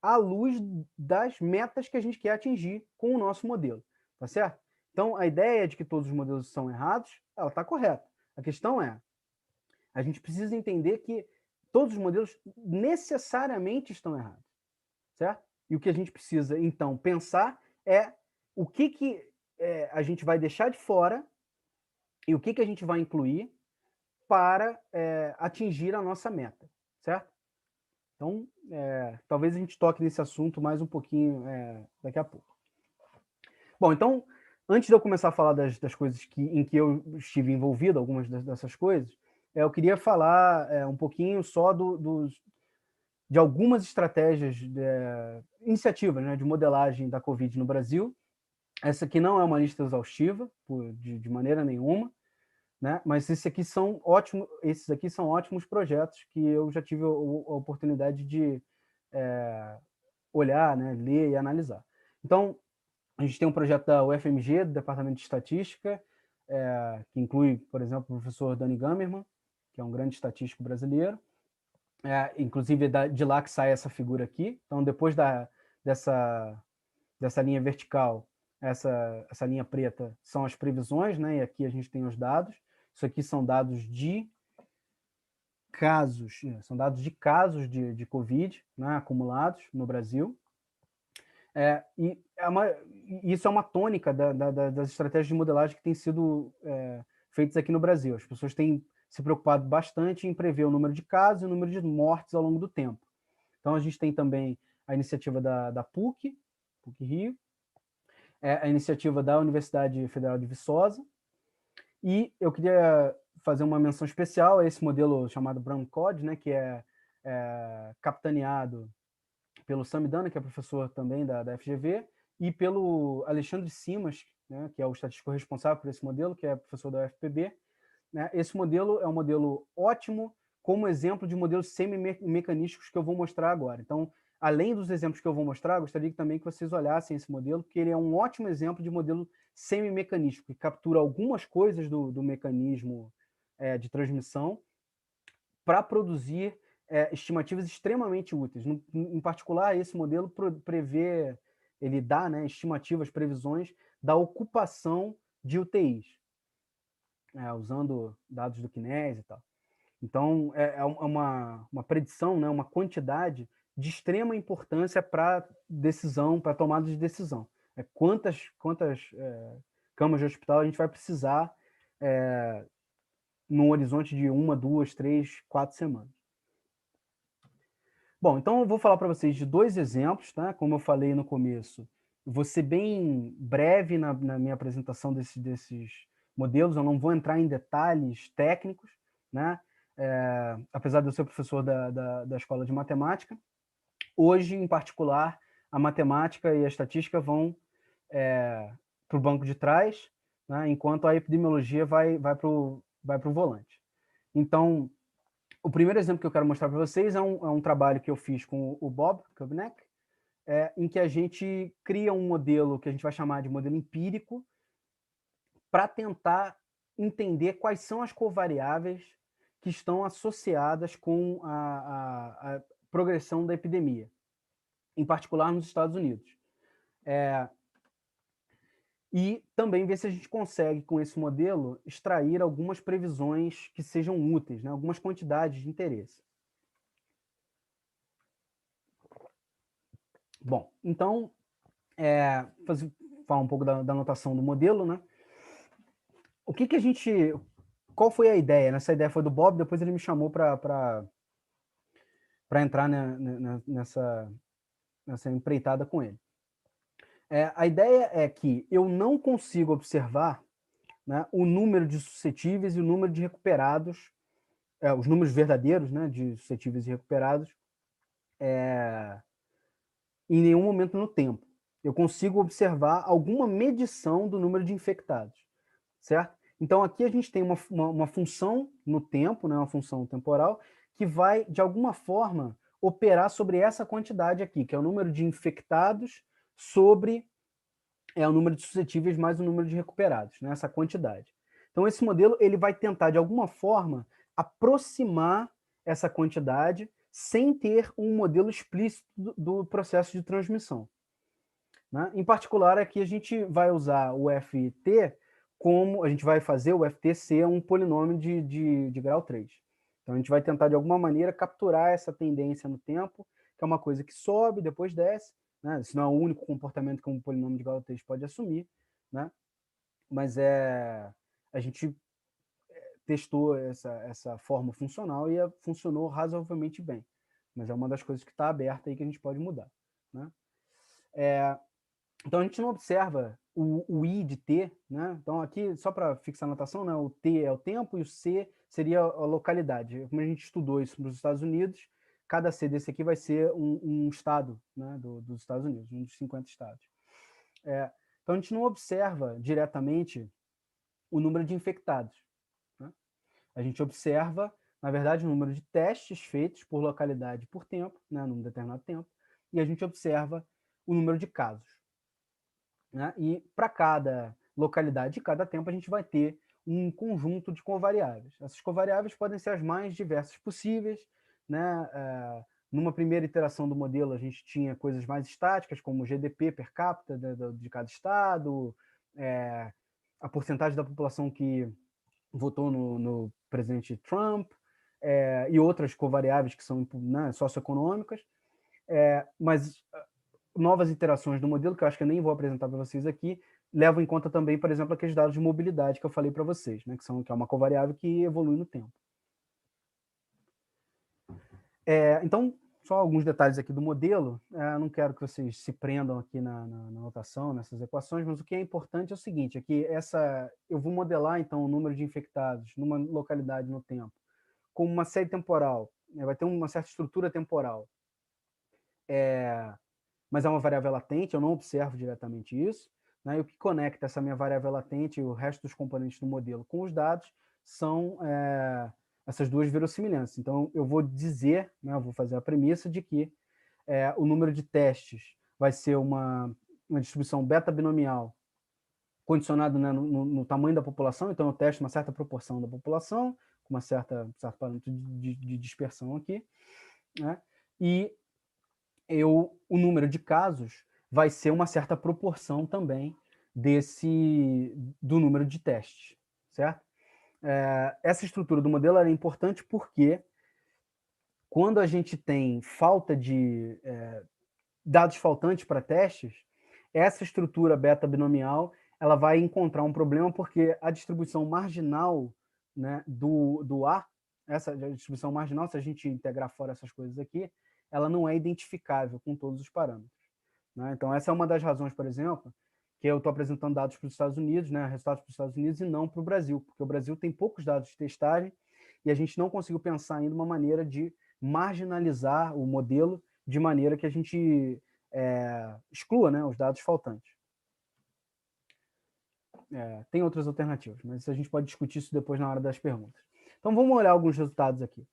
à luz das metas que a gente quer atingir com o nosso modelo, tá certo? Então, a ideia de que todos os modelos são errados, ela está correta. A questão é, a gente precisa entender que todos os modelos necessariamente estão errados, certo? E o que a gente precisa, então, pensar é o que a gente vai deixar de fora e o que a gente vai incluir para atingir a nossa meta, certo? Então, talvez a gente toque nesse assunto mais um pouquinho daqui a pouco. Bom, então, antes de eu começar a falar das coisas em que eu estive envolvido, algumas dessas coisas, eu queria falar um pouquinho só dos de algumas estratégias, iniciativas, né, de modelagem da Covid no Brasil. Essa aqui não é uma lista exaustiva, de maneira nenhuma, né? Mas esses aqui são ótimos projetos que eu já tive a oportunidade de olhar, né, ler e analisar. Então, a gente tem um projeto da UFMG, do Departamento de Estatística, que inclui, por exemplo, o professor Dani Gamerman, que é um grande estatístico brasileiro. Inclusive, de lá que sai essa figura aqui. Então, depois dessa linha vertical, essa linha preta são as previsões, né? E aqui a gente tem os dados. Isso aqui são dados de casos, de Covid, né, acumulados no Brasil. Isso é uma tônica das estratégias de modelagem que têm sido feitas aqui no Brasil. As pessoas têm se preocupado bastante em prever o número de casos e o número de mortes ao longo do tempo. Então, a gente tem também a iniciativa da PUC Rio, a iniciativa da Universidade Federal de Viçosa, e eu queria fazer uma menção especial a esse modelo chamado Brown Code, né, que é capitaneado pelo Samidana, que é professor também da FGV, e pelo Alexandre Simas, né, que é o estatístico responsável por esse modelo, que é professor da UFPB. Né? Esse modelo é um modelo ótimo como exemplo de modelos semi-mecanísticos que eu vou mostrar agora. Então, além dos exemplos que eu vou mostrar, gostaria também que vocês olhassem esse modelo, porque ele é um ótimo exemplo de modelo semi-mecanístico, que captura algumas coisas do mecanismo de transmissão para produzir estimativas extremamente úteis. Em particular, esse modelo prevê, ele dá, né, estimativas, previsões da ocupação de UTIs, usando dados do Kinesi e tal. Então, é uma predição, né, uma quantidade de extrema importância para decisão, para tomada de decisão. Quantas camas de hospital a gente vai precisar num horizonte de 1, 2, 3, 4 semanas. Bom, então eu vou falar para vocês de 2 exemplos, tá? Como eu falei no começo, vou ser bem breve na minha apresentação desses modelos, eu não vou entrar em detalhes técnicos, né? Apesar de eu ser professor da escola de matemática, hoje, em particular, a matemática e a estatística vão para o banco de trás, né? Enquanto a epidemiologia vai para o volante. Então, o primeiro exemplo que eu quero mostrar para vocês é um trabalho que eu fiz com o Bob Kubnek, em que a gente cria um modelo que a gente vai chamar de modelo empírico para tentar entender quais são as covariáveis que estão associadas com a progressão da epidemia, em particular nos Estados Unidos. E também ver se a gente consegue, com esse modelo, extrair algumas previsões que sejam úteis, né? Algumas quantidades de interesse. Bom, então, falar um pouco da notação do modelo, né? Qual foi a ideia? Essa ideia foi do Bob, depois ele me chamou para entrar nessa empreitada com ele. A ideia é que eu não consigo observar, né, o número de suscetíveis e o número de recuperados, os números verdadeiros, né, de suscetíveis e recuperados, em nenhum momento no tempo. Eu consigo observar alguma medição do número de infectados, certo? Então, aqui a gente tem uma função no tempo, né, uma função temporal, que vai, de alguma forma, operar sobre essa quantidade aqui, que é o número de infectados sobre o número de suscetíveis mais o número de recuperados, né, essa quantidade. Então, esse modelo ele vai tentar, de alguma forma, aproximar essa quantidade sem ter um modelo explícito do processo de transmissão. Né? Em particular, aqui a gente vai usar o FT como a gente vai fazer o FT ser um polinômio de grau 3. Então, a gente vai tentar, de alguma maneira, capturar essa tendência no tempo, que é uma coisa que sobe, depois desce, né? Isso não é o único comportamento que um polinômio de grau 3 pode assumir, né? Mas a gente testou essa forma funcional e funcionou razoavelmente bem. Mas é uma das coisas que está aberta aí que a gente pode mudar. Né? Então, a gente não observa o I de T, né? Então, aqui, só para fixar a notação, né? O T é o tempo e o C seria a localidade. Como a gente estudou isso nos Estados Unidos, cada C desse aqui vai ser um estado, né, dos Estados Unidos, um dos 50 estados. Então, a gente não observa diretamente o número de infectados, né? A gente observa, na verdade, o número de testes feitos por localidade por tempo, né, num determinado tempo, e a gente observa o número de casos, né? E para cada localidade e cada tempo, a gente vai ter um conjunto de covariáveis. Essas covariáveis podem ser as mais diversas possíveis, né? Numa primeira iteração do modelo, a gente tinha coisas mais estáticas, como o GDP per capita de cada estado, a porcentagem da população que votou no presidente Trump, e outras covariáveis que são, né, socioeconômicas, mas novas iterações do modelo, que eu acho que eu nem vou apresentar para vocês aqui, levam em conta também, por exemplo, aqueles dados de mobilidade que eu falei para vocês, né, que é uma covariável que evolui no tempo. Então, só alguns detalhes aqui do modelo. Não quero que vocês se prendam aqui na notação, nessas equações, mas o que é importante é o seguinte, é que eu vou modelar, então, o número de infectados numa localidade no tempo, com uma série temporal, né, vai ter uma certa estrutura temporal, mas é uma variável latente, eu não observo diretamente isso, né, e o que conecta essa minha variável latente e o resto dos componentes do modelo com os dados são essas duas verossimilhanças. Então, eu vou dizer, né, eu vou fazer a premissa de que o número de testes vai ser uma distribuição beta-binomial condicionado, né, no tamanho da população, então eu testo uma certa proporção da população, com certo parâmetro de dispersão aqui, né, e o número de casos vai ser uma certa proporção também do número de testes, certo? Essa estrutura do modelo é importante porque quando a gente tem falta de dados faltantes para testes, essa estrutura beta-binomial ela vai encontrar um problema porque a distribuição marginal, né, do A, essa distribuição marginal, se a gente integrar fora essas coisas aqui, ela não é identificável com todos os parâmetros, né? Então, essa é uma das razões, por exemplo, que eu estou apresentando dados para os Estados Unidos, né, resultados para os Estados Unidos e não para o Brasil, porque o Brasil tem poucos dados de testagem e a gente não conseguiu pensar ainda uma maneira de marginalizar o modelo de maneira que a gente exclua, né, os dados faltantes. Tem outras alternativas, mas a gente pode discutir isso depois na hora das perguntas. Então, vamos olhar alguns resultados aqui.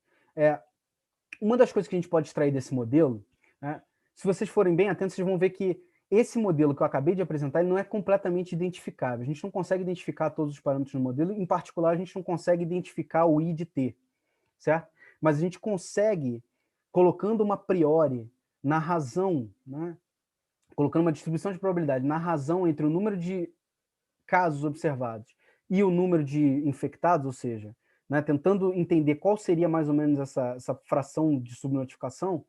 Uma das coisas que a gente pode extrair desse modelo, né, se vocês forem bem atentos, vocês vão ver que esse modelo que eu acabei de apresentar ele não é completamente identificável. A gente não consegue identificar todos os parâmetros do modelo, em particular, a gente não consegue identificar o I de T, certo? Mas a gente consegue, colocando uma priori na razão, né, colocando uma distribuição de probabilidade na razão entre o número de casos observados e o número de infectados, ou seja, né, tentando entender qual seria mais ou menos essa fração de subnotificação,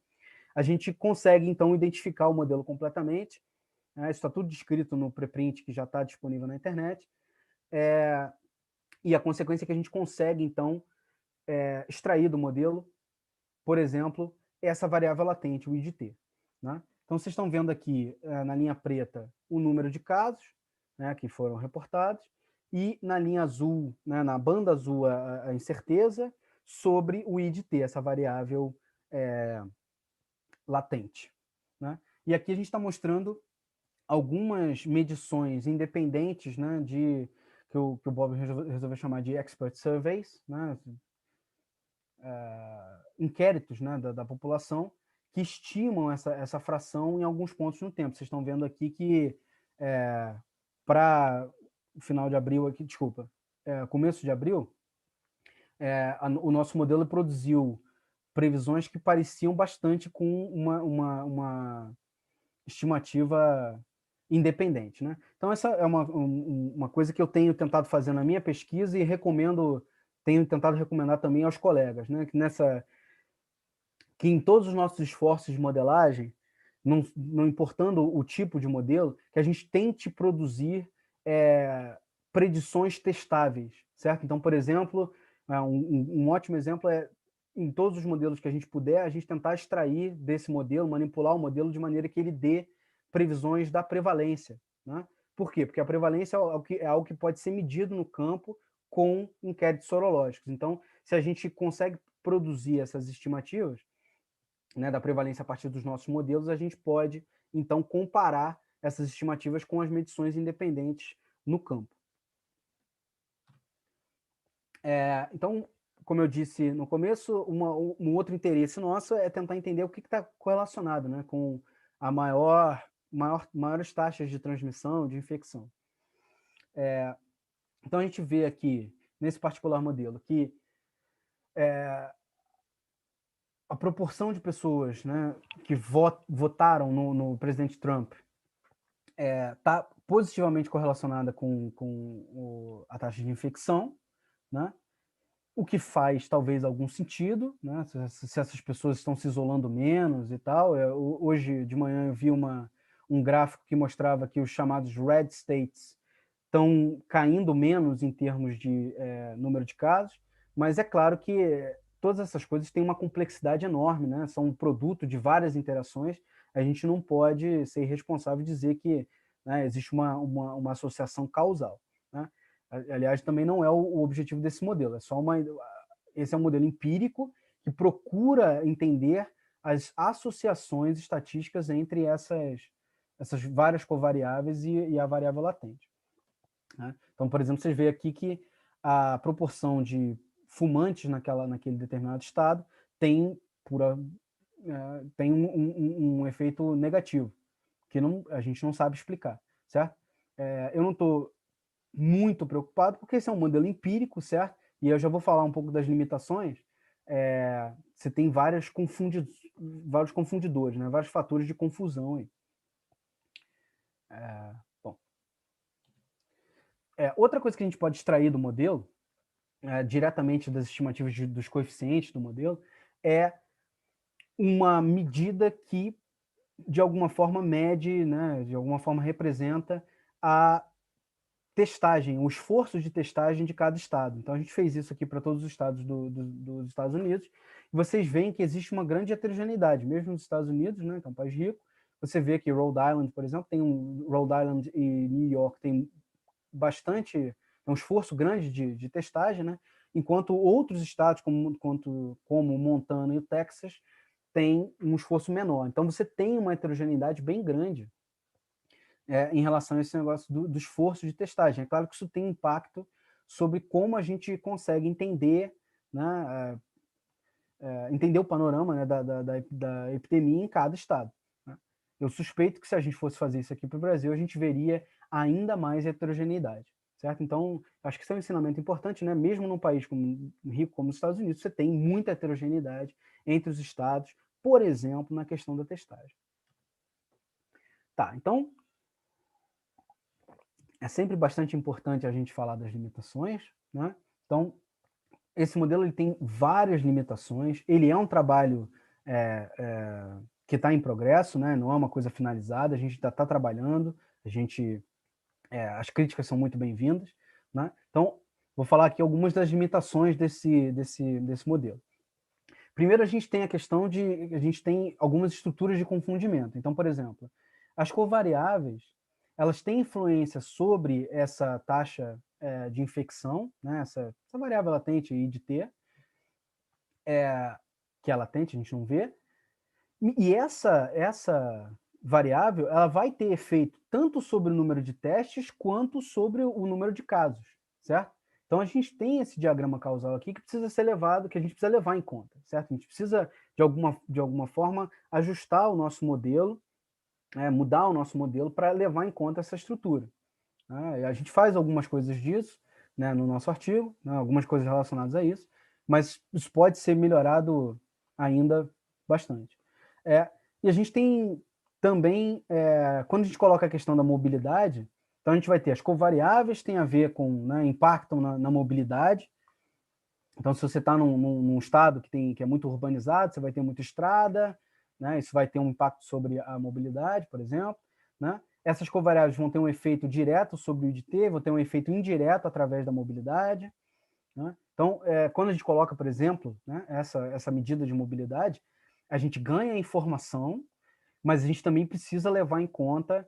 a gente consegue, então, identificar o modelo completamente. Isso está tudo descrito no preprint que já está disponível na internet. E a consequência é que a gente consegue, então, extrair do modelo, por exemplo, essa variável latente, o I de T, né? Então, vocês estão vendo aqui, na linha preta, o número de casos, né, que foram reportados, e na linha azul, né, na banda azul, a incerteza sobre o I de T, essa variável latente, né? E aqui a gente está mostrando algumas medições independentes, né, que o Bob resolveu chamar de expert surveys, né, inquéritos, né, da população, que estimam essa fração em alguns pontos no tempo. Vocês estão vendo aqui que para o final de abril, aqui, desculpa, começo de abril, o nosso modelo produziu previsões que pareciam bastante com uma estimativa independente, né? Então, essa é uma coisa que eu tenho tentado fazer na minha pesquisa e tenho tentado recomendar também aos colegas, né? Que em todos os nossos esforços de modelagem, não importando o tipo de modelo, que a gente tente produzir predições testáveis, certo? Então, por exemplo, um ótimo exemplo é em todos os modelos que a gente puder, a gente tentar extrair desse modelo, manipular o modelo de maneira que ele dê previsões da prevalência, né? Por quê? Porque a prevalência é algo que pode ser medido no campo com inquéritos sorológicos. Então, se a gente consegue produzir essas estimativas, né, da prevalência a partir dos nossos modelos, a gente pode, então, comparar essas estimativas com as medições independentes no campo. Então, como eu disse no começo, um outro interesse nosso é tentar entender o que está correlacionado, né, com a maiores taxas de transmissão, de infecção. Então, a gente vê aqui, nesse particular modelo, que a proporção de pessoas, né, que votaram no presidente Trump está positivamente correlacionada com a taxa de infecção, né? O que faz talvez algum sentido, né? Se essas pessoas estão se isolando menos e tal. Hoje de manhã eu vi um gráfico que mostrava que os chamados red states estão caindo menos em termos de número de casos, mas é claro que todas essas coisas têm uma complexidade enorme, né? São um produto de várias interações. A gente não pode ser irresponsável e dizer que, né, existe uma associação causal, né? Aliás, também não é o objetivo desse modelo, esse é um modelo empírico que procura entender as associações estatísticas entre essas várias covariáveis e a variável latente, né? Então, por exemplo, vocês veem aqui que a proporção de fumantes naquele determinado estado tem um efeito negativo, que a gente não sabe explicar, certo? Eu não estou muito preocupado, porque esse é um modelo empírico, certo? E eu já vou falar um pouco das limitações. Você tem vários confundidores, né? Vários fatores de confusão aí. Bom. Outra coisa que a gente pode extrair do modelo, diretamente das estimativas dos coeficientes do modelo, é uma medida que, de alguma forma, mede, né, de alguma forma representa a testagem, o esforço de testagem de cada estado. Então, a gente fez isso aqui para todos os estados dos Estados Unidos, e vocês veem que existe uma grande heterogeneidade, mesmo nos Estados Unidos, né, que é um país rico. Você vê que Rhode Island, por exemplo, Rhode Island e New York tem um esforço grande de testagem, né, enquanto outros estados, como Montana e o Texas, têm um esforço menor. Então, você tem uma heterogeneidade bem grande em relação a esse negócio do esforço de testagem. É claro que isso tem impacto sobre como a gente consegue entender, né, entender o panorama, né, da epidemia em cada estado, né? Eu suspeito que se a gente fosse fazer isso aqui para o Brasil, a gente veria ainda mais heterogeneidade, certo? Então, acho que isso é um ensinamento importante, né? Mesmo num país rico como os Estados Unidos, você tem muita heterogeneidade entre os estados, por exemplo, na questão da testagem. Tá, então, é sempre bastante importante a gente falar das limitações, né? Então, esse modelo ele tem várias limitações, ele é um trabalho que está em progresso, né? Não é uma coisa finalizada, a gente ainda está trabalhando, as críticas são muito bem-vindas, né? Então, vou falar aqui algumas das limitações desse modelo. Primeiro, a gente tem a questão a gente tem algumas estruturas de confundimento. Então, por exemplo, as covariáveis, elas têm influência sobre essa taxa de infecção, né? Essa variável latente I de T, que é latente, a gente não vê. E essa variável, ela vai ter efeito tanto sobre o número de testes quanto sobre o número de casos, certo? Então, a gente tem esse diagrama causal aqui que precisa ser levado, que a gente precisa levar em conta, certo? A gente precisa, de alguma forma, ajustar o nosso modelo, mudar o nosso modelo para levar em conta essa estrutura, né? A gente faz algumas coisas disso, né, no nosso artigo, né, algumas coisas relacionadas a isso, mas isso pode ser melhorado ainda bastante. E a gente tem também, quando a gente coloca a questão da mobilidade, então a gente vai ter as covariáveis, tem a ver com, né, impactam na mobilidade. Então, se você está num estado que é muito urbanizado, você vai ter muita estrada, né, isso vai ter um impacto sobre a mobilidade, por exemplo, né? Essas covariáveis vão ter um efeito direto sobre o IDT, vão ter um efeito indireto através da mobilidade, né? Então, quando a gente coloca, por exemplo, né, essa medida de mobilidade, a gente ganha informação, mas a gente também precisa levar em conta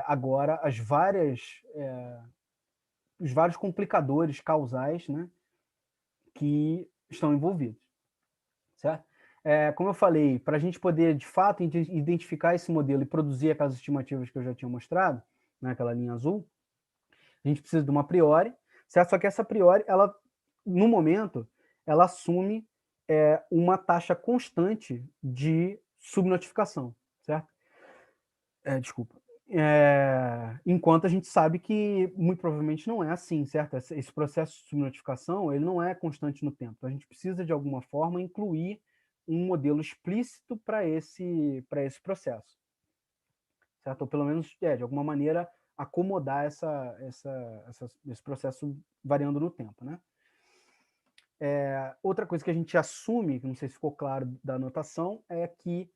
agora os vários complicadores causais, né, que estão envolvidos, certo? Como eu falei, para a gente poder, de fato, identificar esse modelo e produzir aquelas estimativas que eu já tinha mostrado, naquela linha azul, a gente precisa de uma a priori, certo? Só que essa a priori, ela, no momento, ela assume uma taxa constante de subnotificação, certo? Desculpa. Enquanto a gente sabe que muito provavelmente não é assim, certo? Esse processo de subnotificação, ele não é constante no tempo. Então, a gente precisa, de alguma forma, incluir um modelo explícito para esse processo, certo? Ou pelo menos, de alguma maneira, acomodar esse processo variando no tempo, né? Outra coisa que a gente assume, que não sei se ficou claro da anotação, é que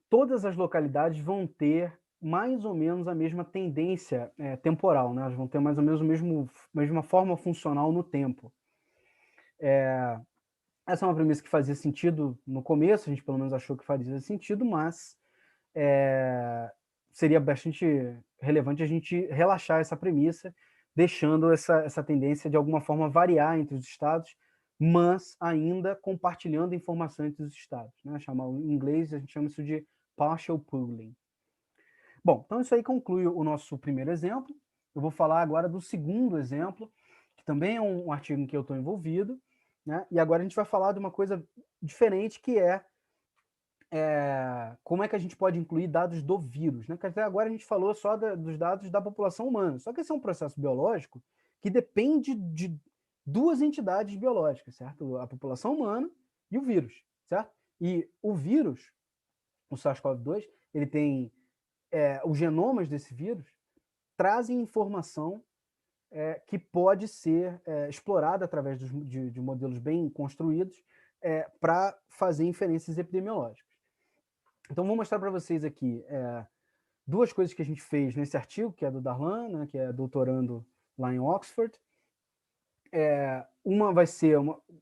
todas as localidades vão ter mais ou menos a mesma tendência temporal, né? Elas vão ter mais ou menos a mesma forma funcional no tempo. Essa é uma premissa que fazia sentido no começo, a gente pelo menos achou que fazia sentido, mas seria bastante relevante a gente relaxar essa premissa, deixando essa tendência de alguma forma variar entre os estados, mas ainda compartilhando informação entre os estados, né? Em inglês a gente chama isso de partial pooling. Bom, então isso aí conclui o nosso primeiro exemplo. Eu vou falar agora do segundo exemplo, que também é um artigo em que eu estou envolvido, né? E agora a gente vai falar de uma coisa diferente, que como é que a gente pode incluir dados do vírus, né? Porque até agora a gente falou só dos dados da população humana, só que esse é um processo biológico que depende de duas entidades biológicas, certo? A população humana e o vírus, certo? E o vírus, o SARS-CoV-2, ele tem os genomas desse vírus trazem informação que pode ser explorada através de modelos bem construídos para fazer inferências epidemiológicas. Então, vou mostrar para vocês aqui duas coisas que a gente fez nesse artigo, que é do Darlan, né, que é doutorando lá em Oxford. Uma vai ser,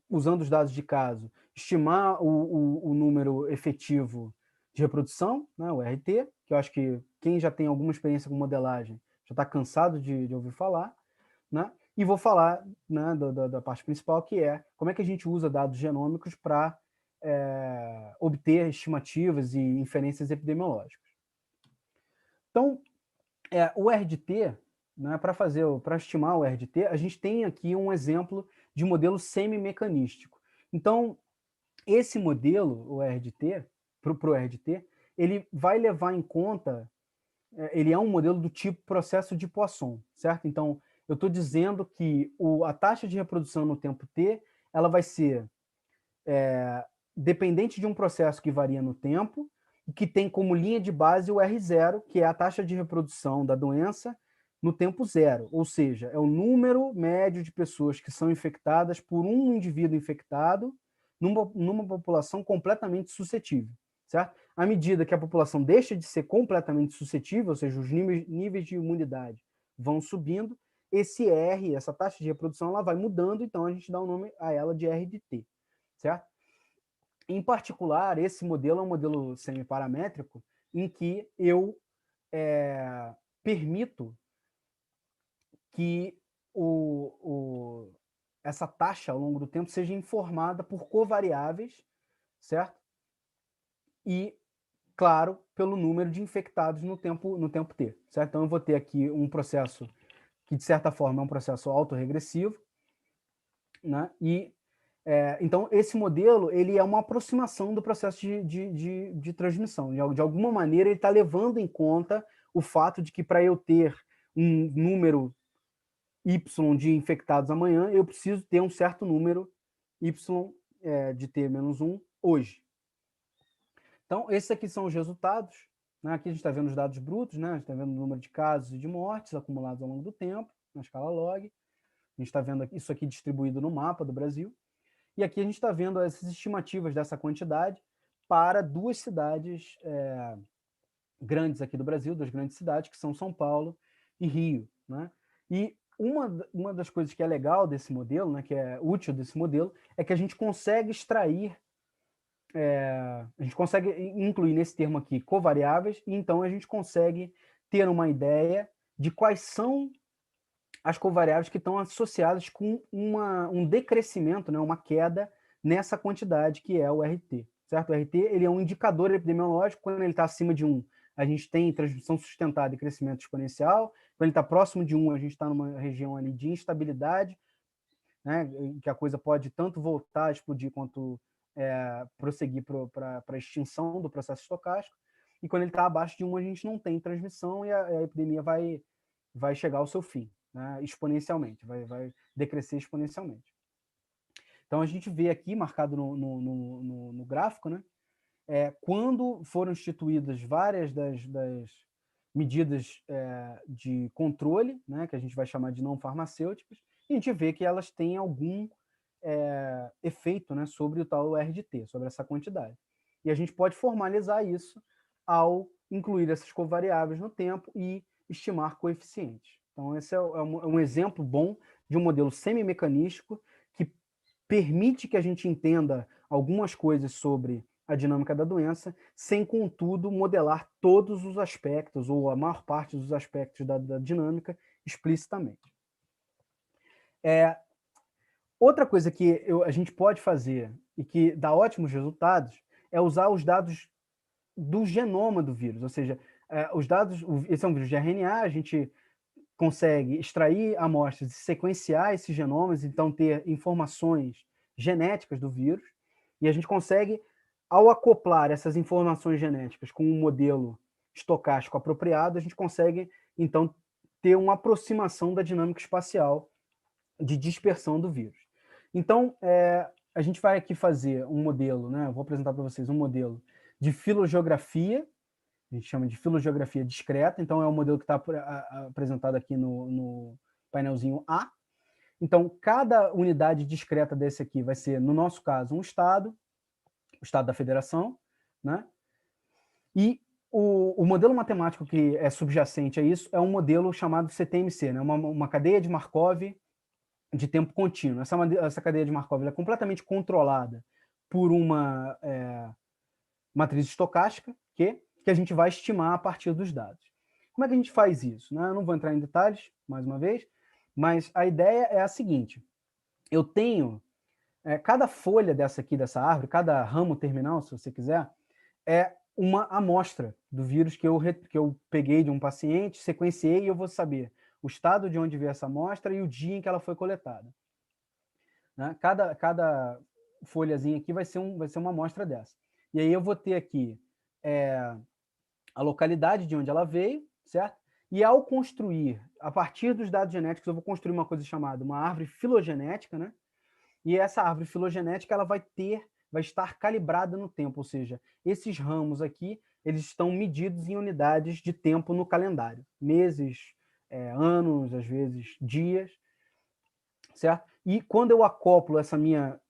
usando os dados de caso, estimar o número efetivo de reprodução, né, o RT, que eu acho que quem já tem alguma experiência com modelagem já está cansado de ouvir falar, né? E vou falar, né, da parte principal, que é como é que a gente usa dados genômicos para obter estimativas e inferências epidemiológicas. Então, o RDT, né, para estimar o RDT, a gente tem aqui um exemplo de modelo semi-mecanístico. Então, esse modelo, o RDT, para o RDT, ele vai levar em conta, ele é um modelo do tipo processo de Poisson, certo? Então, eu estou dizendo que a taxa de reprodução no tempo t, ela vai ser dependente de um processo que varia no tempo, e que tem como linha de base o R0, que é a taxa de reprodução da doença no tempo zero, ou seja, é o número médio de pessoas que são infectadas por um indivíduo infectado numa população completamente suscetível, certo? À medida que a população deixa de ser completamente suscetível, ou seja, os níveis de imunidade vão subindo, esse R, essa taxa de reprodução, ela vai mudando, então a gente dá o nome a ela de R de T, certo? Em particular, esse modelo é um modelo semiparamétrico em que eu permito que essa taxa ao longo do tempo seja informada por covariáveis, certo? E, claro, pelo número de infectados no tempo t, certo? Então eu vou ter aqui um processo que, de certa forma, é um processo autorregressivo, né? E então, esse modelo ele é uma aproximação do processo de transmissão. De alguma maneira, ele está levando em conta o fato de que, para eu ter um número Y de infectados amanhã, eu preciso ter um certo número Y de T-1 hoje. Então, esses aqui são os resultados. Né? Aqui a gente está vendo os dados brutos, né? A gente está vendo o número de casos e de mortes acumulados ao longo do tempo, na escala log. A gente está vendo isso aqui distribuído no mapa do Brasil. E aqui a gente está vendo essas estimativas dessa quantidade para duas cidades grandes aqui do Brasil, duas grandes cidades, que são São Paulo e Rio. Né? E uma das coisas que é legal desse modelo, né, que é útil desse modelo, é que a gente consegue extrair, a gente consegue incluir nesse termo aqui covariáveis, e então a gente consegue ter uma ideia de quais são as covariáveis que estão associadas com um decrescimento, né, uma queda nessa quantidade que é o RT, certo? O RT ele é um indicador epidemiológico. Quando ele está acima de 1, a gente tem transmissão sustentada e crescimento exponencial. Quando ele está próximo de 1, a gente está numa região ali de instabilidade, né, que a coisa pode tanto voltar a explodir quanto prosseguir para a extinção do processo estocástico. E quando ele está abaixo de 1, a gente não tem transmissão e a epidemia vai chegar ao seu fim, né, exponencialmente, vai decrescer exponencialmente. Então, a gente vê aqui, marcado no gráfico, né, quando foram instituídas várias das medidas de controle, né, que a gente vai chamar de não farmacêuticas, e a gente vê que elas têm algum efeito, né, sobre o tal RDT, sobre essa quantidade. E a gente pode formalizar isso ao incluir essas covariáveis no tempo e estimar coeficientes. Então, esse é um exemplo bom de um modelo semimecanístico que permite que a gente entenda algumas coisas sobre a dinâmica da doença, sem, contudo, modelar todos os aspectos, ou a maior parte dos aspectos da dinâmica, explicitamente. Outra coisa que a gente pode fazer e que dá ótimos resultados é usar os dados do genoma do vírus, ou seja, os dados, esse é um vírus de RNA, a gente consegue extrair amostras e sequenciar esses genomas, então ter informações genéticas do vírus, e a gente consegue, ao acoplar essas informações genéticas com um modelo estocástico apropriado, a gente consegue, então, ter uma aproximação da dinâmica espacial de dispersão do vírus. Então, a gente vai aqui fazer um modelo, né? Eu vou apresentar para vocês um modelo de filogeografia, a gente chama de filogeografia discreta, então é o modelo que está apresentado aqui no painelzinho A. Então, cada unidade discreta desse aqui vai ser, no nosso caso, um estado, o estado da federação, né? E o modelo matemático que é subjacente a isso é um modelo chamado CTMC, né? Uma cadeia de Markov de tempo contínuo. Essa cadeia de Markov é completamente controlada por uma matriz estocástica que a gente vai estimar a partir dos dados. Como é que a gente faz isso? Eu não vou entrar em detalhes, mais uma vez, mas a ideia é a seguinte. Eu tenho cada folha dessa árvore, cada ramo terminal, se você quiser, é uma amostra do vírus que eu peguei de um paciente, sequenciei e eu vou saber o estado de onde veio essa amostra e o dia em que ela foi coletada. Né? Cada folhazinha aqui vai ser uma amostra dessa. E aí eu vou ter aqui a localidade de onde ela veio, certo? E ao construir, a partir dos dados genéticos, eu vou construir uma coisa chamada uma árvore filogenética, né? E essa árvore filogenética ela vai estar calibrada no tempo, ou seja, esses ramos aqui, eles estão medidos em unidades de tempo no calendário, meses, anos, às vezes dias, certo? E quando eu acoplo essa minha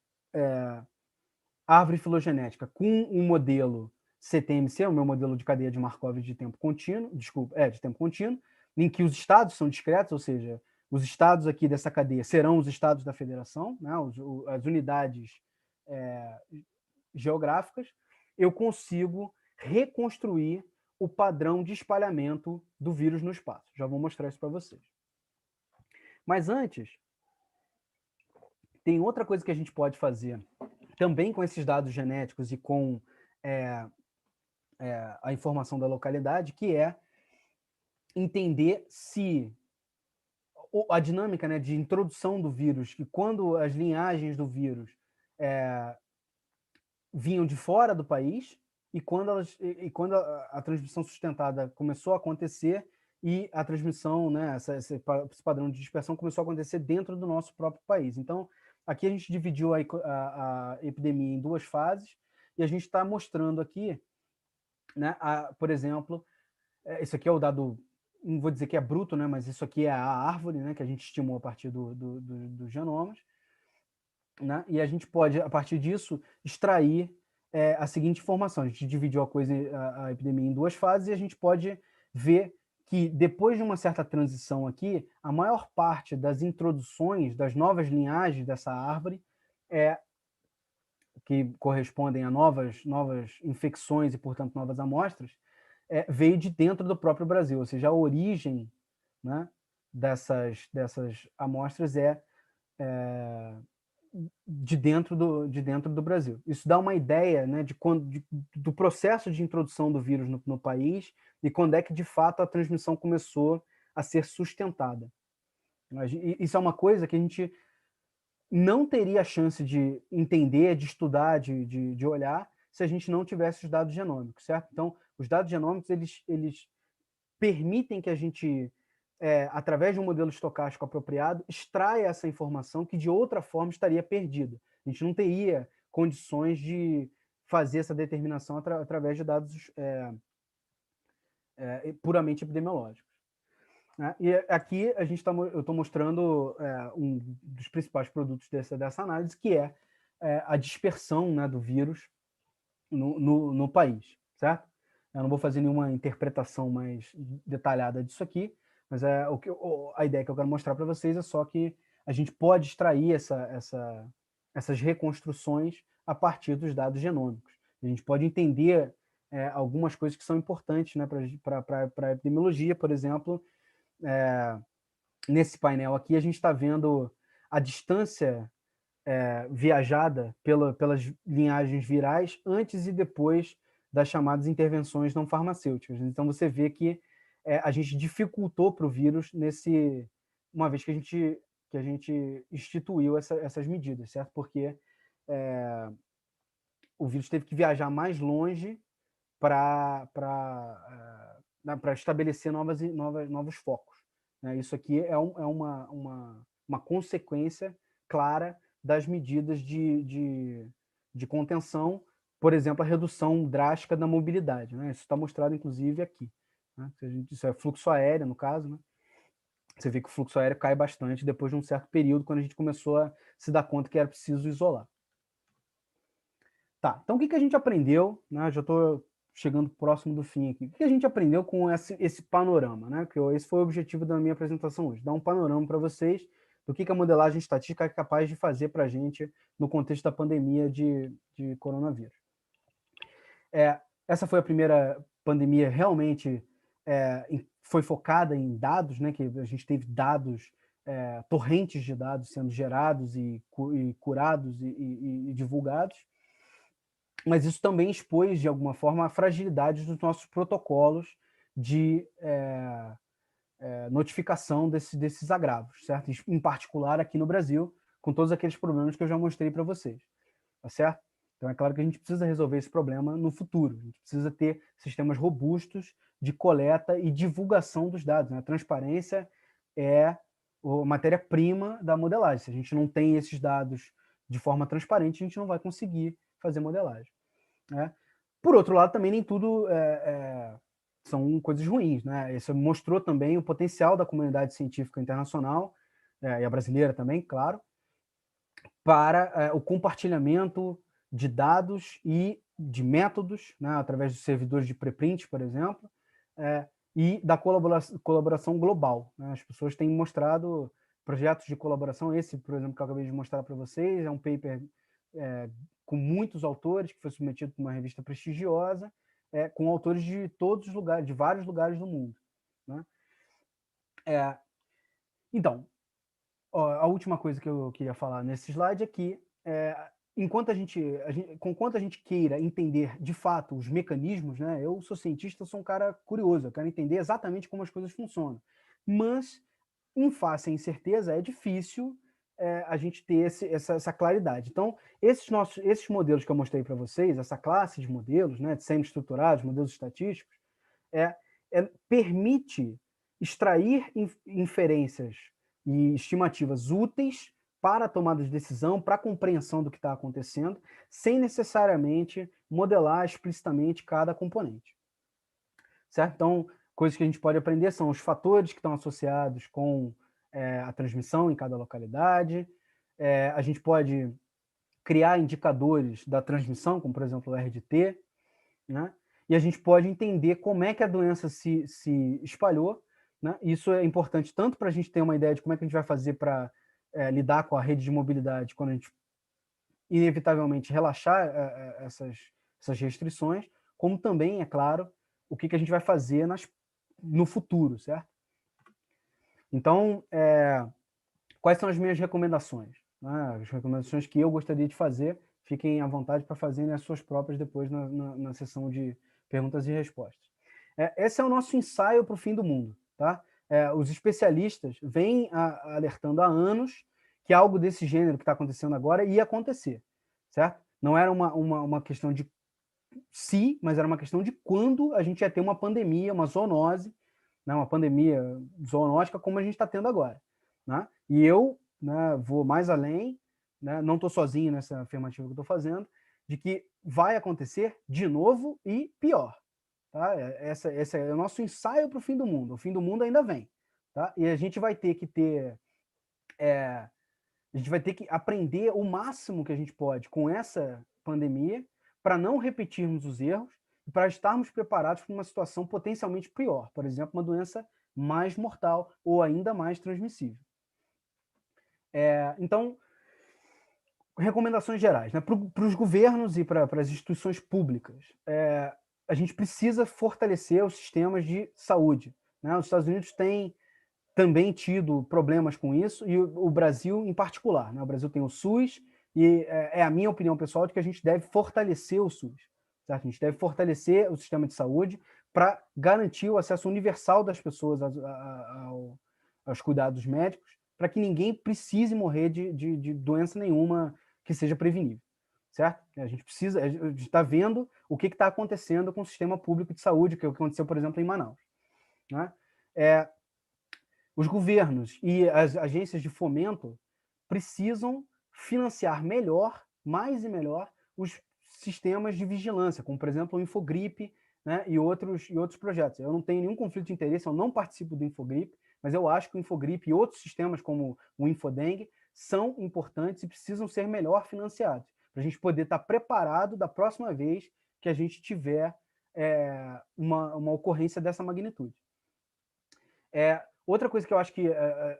árvore filogenética com um modelo CTMC, o meu modelo de cadeia de Markov de tempo contínuo, de tempo contínuo, em que os estados são discretos, ou seja, os estados aqui dessa cadeia serão os estados da federação, né, as unidades geográficas, eu consigo reconstruir o padrão de espalhamento do vírus no espaço. Já vou mostrar isso para vocês. Mas antes, tem outra coisa que a gente pode fazer também com esses dados genéticos e com a informação da localidade, que é entender se a dinâmica, né, de introdução do vírus, que quando as linhagens do vírus vinham de fora do país e quando a transmissão sustentada começou a acontecer e a transmissão, né, esse padrão de dispersão começou a acontecer dentro do nosso próprio país. Então, aqui a gente dividiu a epidemia em duas fases e a gente está mostrando aqui, né, por exemplo, isso aqui é o dado, não vou dizer que é bruto, né, mas isso aqui é a árvore, né, que a gente estimou a partir dos genomas, né, e a gente pode, a partir disso, extrair a seguinte informação. A gente dividiu a epidemia em duas fases e a gente pode ver que, depois de uma certa transição aqui, a maior parte das introduções, das novas linhagens dessa árvore, que correspondem a novas infecções e, portanto, novas amostras, veio de dentro do próprio Brasil, ou seja, a origem, né, dessas amostras de dentro do Brasil. Isso dá uma ideia, né, do processo de introdução do vírus no país e quando é que, de fato, a transmissão começou a ser sustentada. Isso é uma coisa que a gente não teria a chance de entender, de estudar, de olhar, se a gente não tivesse os dados genômicos, certo? Então, os dados genômicos, eles permitem que a gente, através de um modelo estocástico apropriado, extraia essa informação que, de outra forma, estaria perdida. A gente não teria condições de fazer essa determinação através de dados puramente epidemiológicos. Né? E aqui eu estou mostrando um dos principais produtos dessa análise, que é a dispersão, né, do vírus no país, certo? Eu não vou fazer nenhuma interpretação mais detalhada disso aqui, mas a ideia que eu quero mostrar para vocês é só que a gente pode extrair essas reconstruções a partir dos dados genômicos. A gente pode entender algumas coisas que são importantes, né, para a epidemiologia, por exemplo. Nesse painel aqui, a gente está vendo a distância viajada pelas linhagens virais antes e depois das chamadas intervenções não farmacêuticas. Então, você vê que a gente dificultou para o vírus uma vez que a gente instituiu essas medidas, certo? Porque o vírus teve que viajar mais longe para estabelecer novos focos. Né? Isso aqui é uma consequência clara das medidas de contenção, por exemplo, a redução drástica da mobilidade. Né? Isso está mostrado, inclusive, aqui. Né? Isso é fluxo aéreo, no caso. Né? Você vê que o fluxo aéreo cai bastante depois de um certo período, quando a gente começou a se dar conta que era preciso isolar. Tá, então o que a gente aprendeu? Né? Já estou chegando próximo do fim aqui. O que a gente aprendeu com esse panorama? Né? Que esse foi o objetivo da minha apresentação hoje, dar um panorama para vocês do que a modelagem estatística é capaz de fazer para a gente no contexto da pandemia de coronavírus. Essa foi a primeira pandemia realmente foi focada em dados, né? Que a gente teve dados, torrentes de dados sendo gerados e curados e divulgados. Mas isso também expôs, de alguma forma, a fragilidade dos nossos protocolos de notificação desses agravos, certo? Em particular aqui no Brasil, com todos aqueles problemas que eu já mostrei para vocês, tá certo? Então é claro que a gente precisa resolver esse problema no futuro, a gente precisa ter sistemas robustos de coleta e divulgação dos dados, né? A transparência é a matéria-prima da modelagem. Se a gente não tem esses dados de forma transparente, a gente não vai conseguir fazer modelagem. Né? Por outro lado, também nem tudo são coisas ruins. Né? Isso mostrou também o potencial da comunidade científica internacional, e a brasileira também, claro, para o compartilhamento de dados e de métodos, né, através dos servidores de preprint, por exemplo, e da colaboração global. Né? As pessoas têm mostrado projetos de colaboração. Esse, por exemplo, que eu acabei de mostrar para vocês, é um paper com muitos autores, que foi submetido por uma revista prestigiosa, com autores de todos os lugares, de vários lugares do mundo. Né? Então, a última coisa que eu queria falar nesse slide aqui conquanto a gente queira entender de fato os mecanismos, né? Eu sou cientista, sou um cara curioso, eu quero entender exatamente como as coisas funcionam. Mas, em face à incerteza, é difícil a gente ter essa claridade. Então, esses modelos que eu mostrei para vocês, essa classe de modelos, né, semi-estruturados, modelos estatísticos, permite extrair inferências e estimativas úteis para a tomada de decisão, para a compreensão do que está acontecendo, sem necessariamente modelar explicitamente cada componente. Certo? Então, coisas que a gente pode aprender são os fatores que estão associados com a transmissão em cada localidade. A gente pode criar indicadores da transmissão, como, por exemplo, o R de T, né? E a gente pode entender como é que a doença se espalhou. Né? Isso é importante tanto para a gente ter uma ideia de como é que a gente vai fazer para lidar com a rede de mobilidade quando a gente inevitavelmente relaxar essas restrições, como também, é claro, o que a gente vai fazer no futuro, certo? Então, quais são as minhas recomendações? né? As recomendações que eu gostaria de fazer, fiquem à vontade para fazerem as suas próprias depois na sessão de perguntas e respostas. Esse é o nosso ensaio para o fim do mundo. Tá? Os especialistas vêm alertando há anos que algo desse gênero que está acontecendo agora ia acontecer, certo? Não era uma questão de se, mas era uma questão de quando a gente ia ter uma pandemia, uma zoonose, né, uma pandemia zoonótica como a gente está tendo agora. Né? E eu, né, vou mais além, né, não estou sozinho nessa afirmativa que eu estou fazendo, de que vai acontecer de novo e pior. Tá? Esse é o nosso ensaio para o fim do mundo. O fim do mundo ainda vem. Tá? E a gente vai ter que ter... a gente vai ter que aprender o máximo que a gente pode com essa pandemia para não repetirmos os erros e para estarmos preparados para uma situação potencialmente pior, por exemplo, uma doença mais mortal ou ainda mais transmissível. Então, recomendações gerais, né? Para os governos e para as instituições públicas, a gente precisa fortalecer os sistemas de saúde. Né? Os Estados Unidos têm também tido problemas com isso, e o Brasil em particular. Né? O Brasil tem o SUS, e é a minha opinião pessoal de que a gente deve fortalecer o SUS. Certo? A gente deve fortalecer o sistema de saúde para garantir o acesso universal das pessoas aos cuidados médicos, para que ninguém precise morrer de doença nenhuma que seja prevenível. Certo? A gente está vendo o que está acontecendo com o sistema público de saúde, que aconteceu, por exemplo, em Manaus. Né? Os governos e as agências de fomento precisam financiar melhor, mais e melhor, os sistemas de vigilância, como, por exemplo, o Infogripe, né, e outros projetos. Eu não tenho nenhum conflito de interesse, eu não participo do Infogripe, mas eu acho que o Infogripe e outros sistemas, como o Infodengue, são importantes e precisam ser melhor financiados, para a gente poder estar preparado da próxima vez que a gente tiver uma ocorrência dessa magnitude. Outra coisa que eu acho que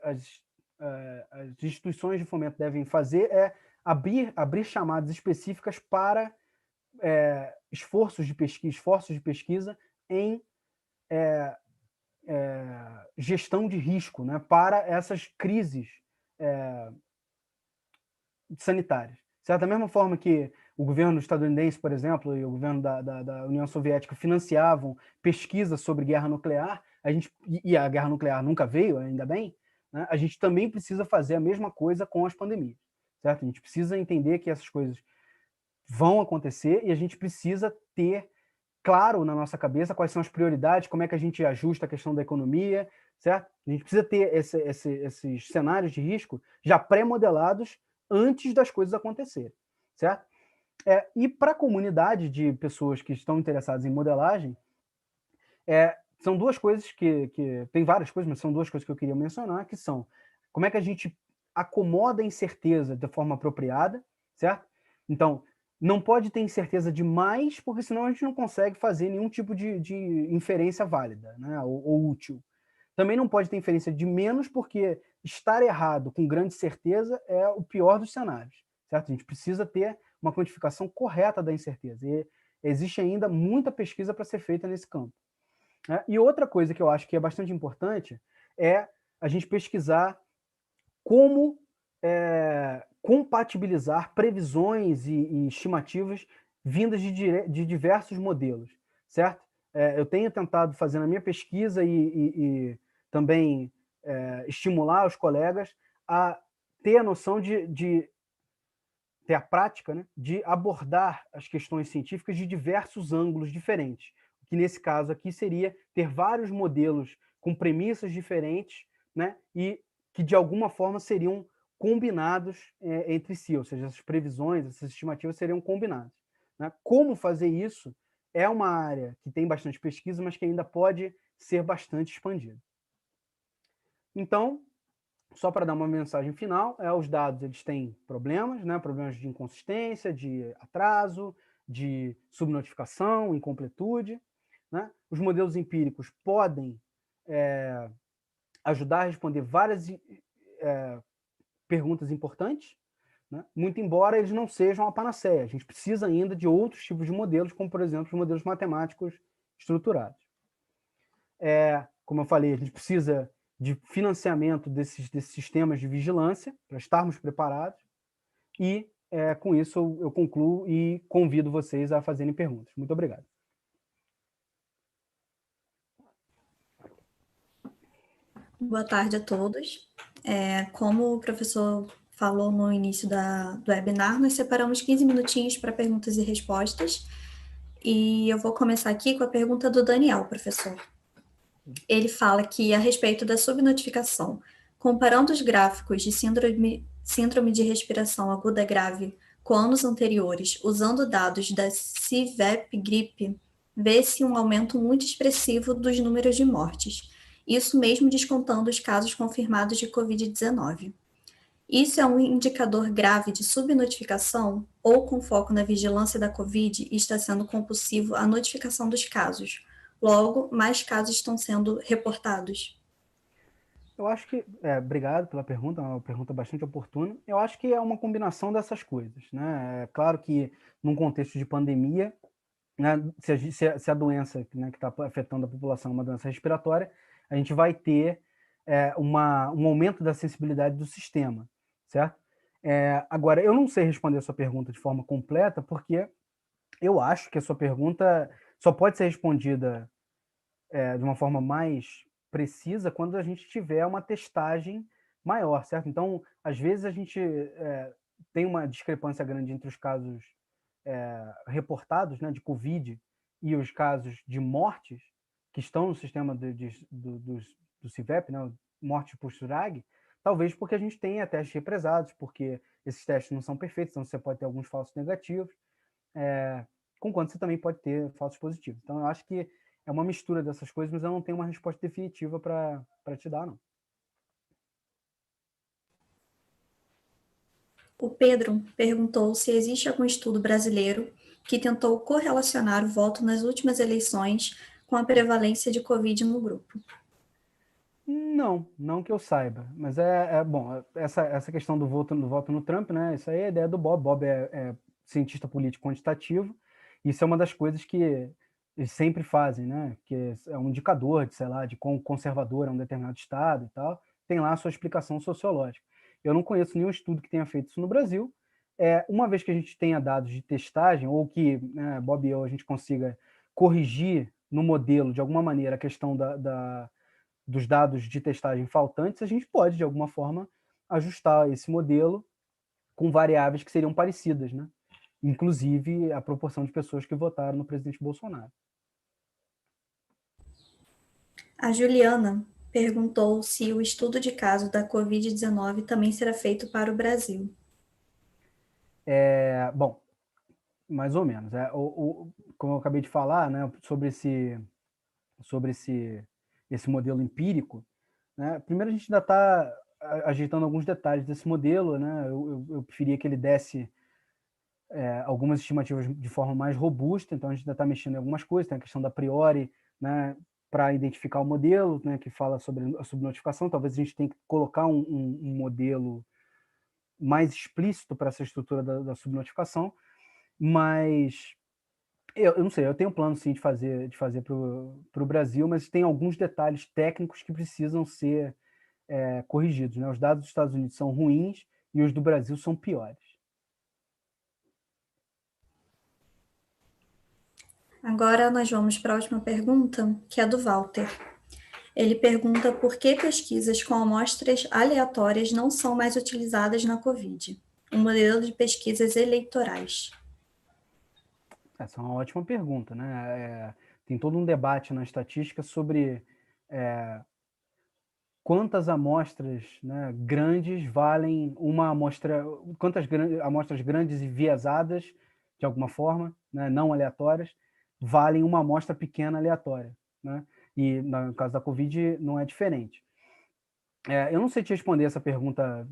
as instituições de fomento devem fazer é abrir chamadas específicas para esforços de pesquisa em gestão de risco, né, para essas crises sanitárias. Certo? Da mesma forma que o governo estadunidense, por exemplo, e o governo da União Soviética financiavam pesquisa sobre guerra nuclear, e a guerra nuclear nunca veio, ainda bem, né, a gente também precisa fazer a mesma coisa com as pandemias. Certo? A gente precisa entender que essas coisas vão acontecer e a gente precisa ter claro na nossa cabeça quais são as prioridades, como é que a gente ajusta a questão da economia, certo? A gente precisa ter esses cenários de risco já pré-modelados antes das coisas acontecerem, certo? E para a comunidade de pessoas que estão interessadas em modelagem, são duas coisas que tem várias coisas, mas são duas coisas que eu queria mencionar, que são como é que a gente acomoda a incerteza de forma apropriada, certo? Então, não pode ter incerteza demais, porque senão a gente não consegue fazer nenhum tipo de inferência válida, né, ou útil. Também não pode ter inferência de menos, porque estar errado com grande certeza é o pior dos cenários, certo? A gente precisa ter uma quantificação correta da incerteza, e existe ainda muita pesquisa para ser feita nesse campo. Né? E outra coisa que eu acho que é bastante importante é a gente pesquisar como compatibilizar previsões e estimativas vindas de diversos modelos, certo? Eu tenho tentado fazer na minha pesquisa e também estimular os colegas a ter a noção de ter a prática, né, de abordar as questões científicas de diversos ângulos diferentes, que nesse caso aqui seria ter vários modelos com premissas diferentes, né, e que de alguma forma seriam combinados entre si, ou seja, essas previsões, essas estimativas seriam combinadas. Né? Como fazer isso é uma área que tem bastante pesquisa, mas que ainda pode ser bastante expandida. Então, só para dar uma mensagem final, os dados eles têm problemas, né? Problemas de inconsistência, de atraso, de subnotificação, incompletude. Né? Os modelos empíricos podem ajudar a responder várias perguntas importantes, né? Muito embora eles não sejam a panaceia. A gente precisa ainda de outros tipos de modelos, como, por exemplo, os modelos matemáticos estruturados. Como eu falei, a gente precisa de financiamento desses sistemas de vigilância para estarmos preparados. E, com isso, eu concluo e convido vocês a fazerem perguntas. Muito obrigado. Boa tarde a todos. Como o professor falou no início do webinar, nós separamos 15 minutinhos para perguntas e respostas. E eu vou começar aqui com a pergunta do Daniel, professor. Ele fala que, a respeito da subnotificação, comparando os gráficos de síndrome de respiração aguda grave com anos anteriores, usando dados da CIVEP-GRIP, vê-se um aumento muito expressivo dos números de mortes. Isso mesmo descontando os casos confirmados de Covid-19. Isso é um indicador grave de subnotificação ou com foco na vigilância da Covid e está sendo compulsivo a notificação dos casos. Logo, mais casos estão sendo reportados. Eu acho que, obrigado pela pergunta, é uma pergunta bastante oportuna. Eu acho que é uma combinação dessas coisas, né? É claro que, num contexto de pandemia, né, se a doença, né, que está afetando a população é uma doença respiratória, a gente vai ter um aumento da sensibilidade do sistema, certo? Agora, eu não sei responder a sua pergunta de forma completa, porque eu acho que a sua pergunta só pode ser respondida de uma forma mais precisa quando a gente tiver uma testagem maior, certo? Então, às vezes a gente tem uma discrepância grande entre os casos reportados, né, de Covid e os casos de mortes que estão no sistema do CIVEP, né, mortes por SURAG, talvez porque a gente tenha testes represados, porque esses testes não são perfeitos, então você pode ter alguns falsos negativos, conquanto você também pode ter falsos positivos. Então, eu acho que é uma mistura dessas coisas, mas eu não tenho uma resposta definitiva para te dar, não. O Pedro perguntou se existe algum estudo brasileiro que tentou correlacionar o voto nas últimas eleições com a prevalência de Covid no grupo. Não que eu saiba, mas bom, essa questão do voto no Trump, né? Isso aí é a ideia do Bob. Bob é cientista político quantitativo. Isso é uma das coisas que eles sempre fazem, né? Que é um indicador de, sei lá, de quão conservador é um determinado estado e tal. Tem lá a sua explicação sociológica. Eu não conheço nenhum estudo que tenha feito isso no Brasil. Uma vez que a gente tenha dados de testagem, ou que, né, Bob e eu, a gente consiga corrigir no modelo, de alguma maneira, a questão dos dados de testagem faltantes, a gente pode, de alguma forma, ajustar esse modelo com variáveis que seriam parecidas, né? Inclusive a proporção de pessoas que votaram no presidente Bolsonaro. A Juliana perguntou se o estudo de caso da Covid-19 também será feito para o Brasil. Bom, mais ou menos. Como eu acabei de falar, né, sobre esse modelo empírico, né, primeiro a gente ainda está ajeitando alguns detalhes desse modelo, né? Eu preferia que ele desse algumas estimativas de forma mais robusta, então a gente ainda está mexendo em algumas coisas, tem a questão da priori, né, para identificar o modelo, né, que fala sobre a subnotificação, talvez a gente tenha que colocar um modelo mais explícito para essa estrutura da subnotificação, mas eu não sei, eu tenho um plano sim de fazer para o Brasil, mas tem alguns detalhes técnicos que precisam ser corrigidos, né? Os dados dos Estados Unidos são ruins e os do Brasil são piores. Agora nós vamos para a última pergunta, que é do Walter. Ele pergunta por que pesquisas com amostras aleatórias não são mais utilizadas na Covid, um modelo de pesquisas eleitorais. Essa é uma ótima pergunta, né? Tem todo um debate na estatística sobre quantas amostras, né, grandes valem uma amostra, quantas amostras grandes e viesadas, de alguma forma, né, não aleatórias, valem uma amostra pequena aleatória, né? E no caso da Covid não é diferente. Eu não sei te responder essa pergunta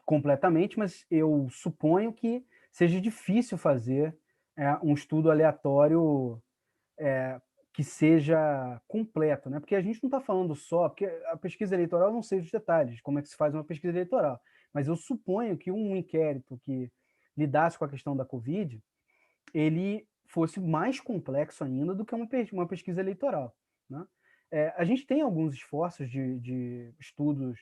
completamente, mas eu suponho que seja difícil fazer um estudo aleatório que seja completo, né? Porque a gente não está falando só, porque a pesquisa eleitoral eu não sei os detalhes, como é que se faz uma pesquisa eleitoral, mas eu suponho que um inquérito que lidasse com a questão da Covid, ele fosse mais complexo ainda do que uma pesquisa eleitoral, né? A gente tem alguns esforços de estudos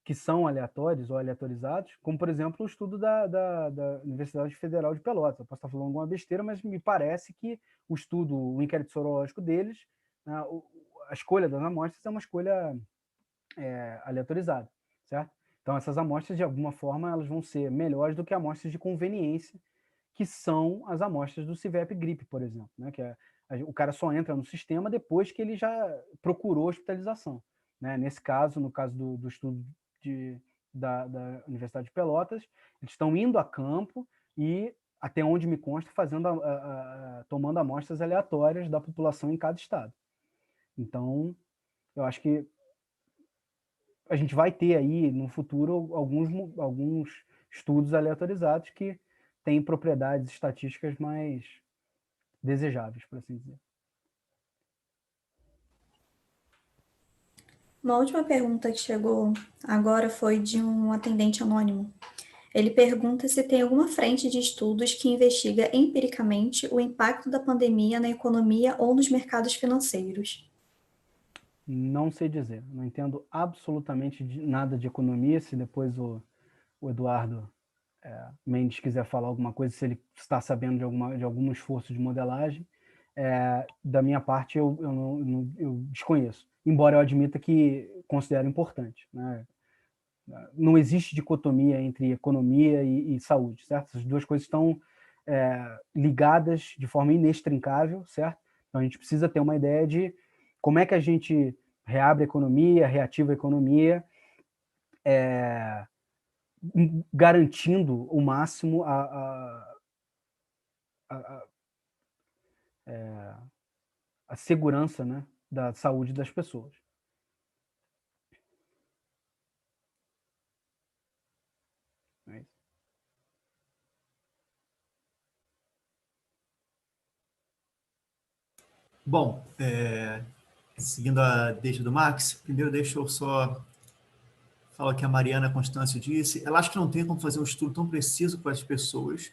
que são aleatórios ou aleatorizados, como, por exemplo, o estudo da Universidade Federal de Pelotas. Eu posso estar falando alguma besteira, mas me parece que o estudo, o inquérito sorológico deles, né, a escolha das amostras é uma escolha aleatorizada, certo? Então, essas amostras, de alguma forma, elas vão ser melhores do que amostras de conveniência, que são as amostras do CIVEP gripe, por exemplo, né? Que o cara só entra no sistema depois que ele já procurou hospitalização. Né? Nesse caso, no caso do estudo da Universidade de Pelotas, eles estão indo a campo e, até onde me consta, tomando amostras aleatórias da população em cada estado. Então, eu acho que a gente vai ter aí, no futuro, alguns estudos aleatorizados que têm propriedades estatísticas mais desejáveis, por assim dizer. Uma última pergunta que chegou agora foi de um atendente anônimo. Ele pergunta se tem alguma frente de estudos que investiga empiricamente o impacto da pandemia na economia ou nos mercados financeiros. Não sei dizer, não entendo absolutamente nada de economia. Se depois o Eduardo Mendes quiser falar alguma coisa, se ele está sabendo de algum esforço de modelagem, da minha parte eu desconheço, embora eu admita que considero importante, né? Não existe dicotomia entre economia e saúde, certo? Essas duas coisas estão ligadas de forma inextricável, certo? Então a gente precisa ter uma ideia de como é que a gente reabre a economia, reativa a economia, garantindo o máximo a segurança, né, da saúde das pessoas. É isso. Bom, seguindo a deixa do Max, primeiro deixa eu só falar o que a Mariana Constâncio disse. Ela acha que não tem como fazer um estudo tão preciso para as pessoas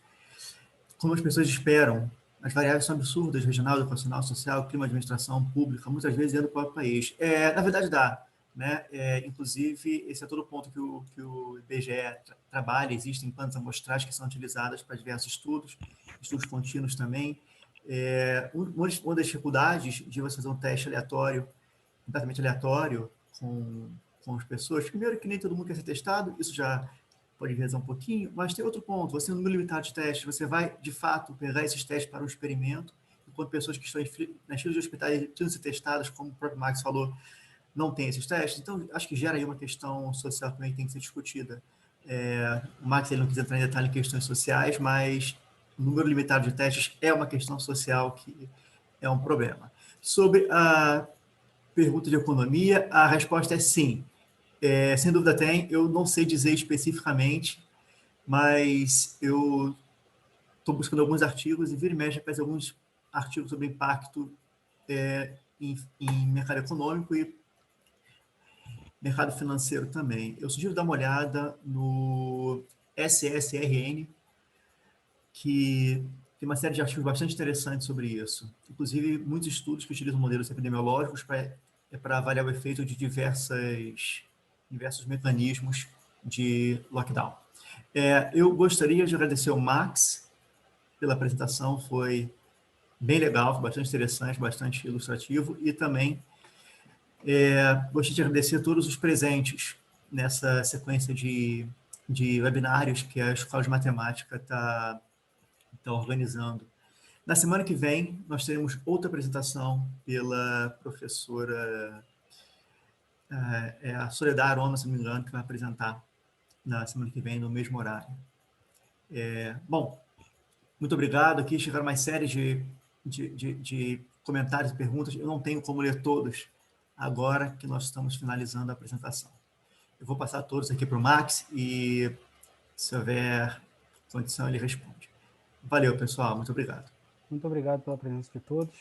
como as pessoas esperam. As variáveis são absurdas, regional, educacional, social, clima, administração pública, muitas vezes dentro do próprio país. Na verdade, dá. Né? Inclusive, esse é todo o ponto que o IBGE trabalha. Existem plantas amostrais que são utilizadas para diversos estudos contínuos também. Uma das dificuldades de você fazer um teste aleatório, completamente aleatório, com as pessoas, primeiro que nem todo mundo quer ser testado, isso já pode revisar um pouquinho, mas tem outro ponto, você tem um número limitado de testes, você vai, de fato, pegar esses testes para um experimento, enquanto pessoas que estão nas filas de hospitais precisam ser testadas, como o próprio Max falou, não tem esses testes, então acho que gera aí uma questão social também que tem que ser discutida. O Max ele não quis entrar em detalhe em questões sociais, mas o número limitado de testes é uma questão social que é um problema. Sobre a pergunta de economia, a resposta é sim. Sem dúvida tem, eu não sei dizer especificamente, mas eu estou buscando alguns artigos e vira e mexe faz alguns artigos sobre impacto em mercado econômico e mercado financeiro também. Eu sugiro dar uma olhada no SSRN, que tem uma série de artigos bastante interessantes sobre isso. Inclusive, muitos estudos que utilizam modelos epidemiológicos para avaliar o efeito de diversos mecanismos de lockdown. Eu gostaria de agradecer ao Max pela apresentação, foi bem legal, foi bastante interessante, bastante ilustrativo, e também gostaria de agradecer a todos os presentes nessa sequência de webinários que a Escola de Matemática está organizando. Na semana que vem, nós teremos outra apresentação pela professora a Soledad Aroma, se não me engano, que vai apresentar na semana que vem, no mesmo horário. Bom, muito obrigado. Aqui chegaram mais séries de comentários e perguntas. Eu não tenho como ler todos agora que nós estamos finalizando a apresentação. Eu vou passar todos aqui para o Max e, se houver condição, ele responde. Valeu, pessoal. Muito obrigado. Muito obrigado pela presença de todos.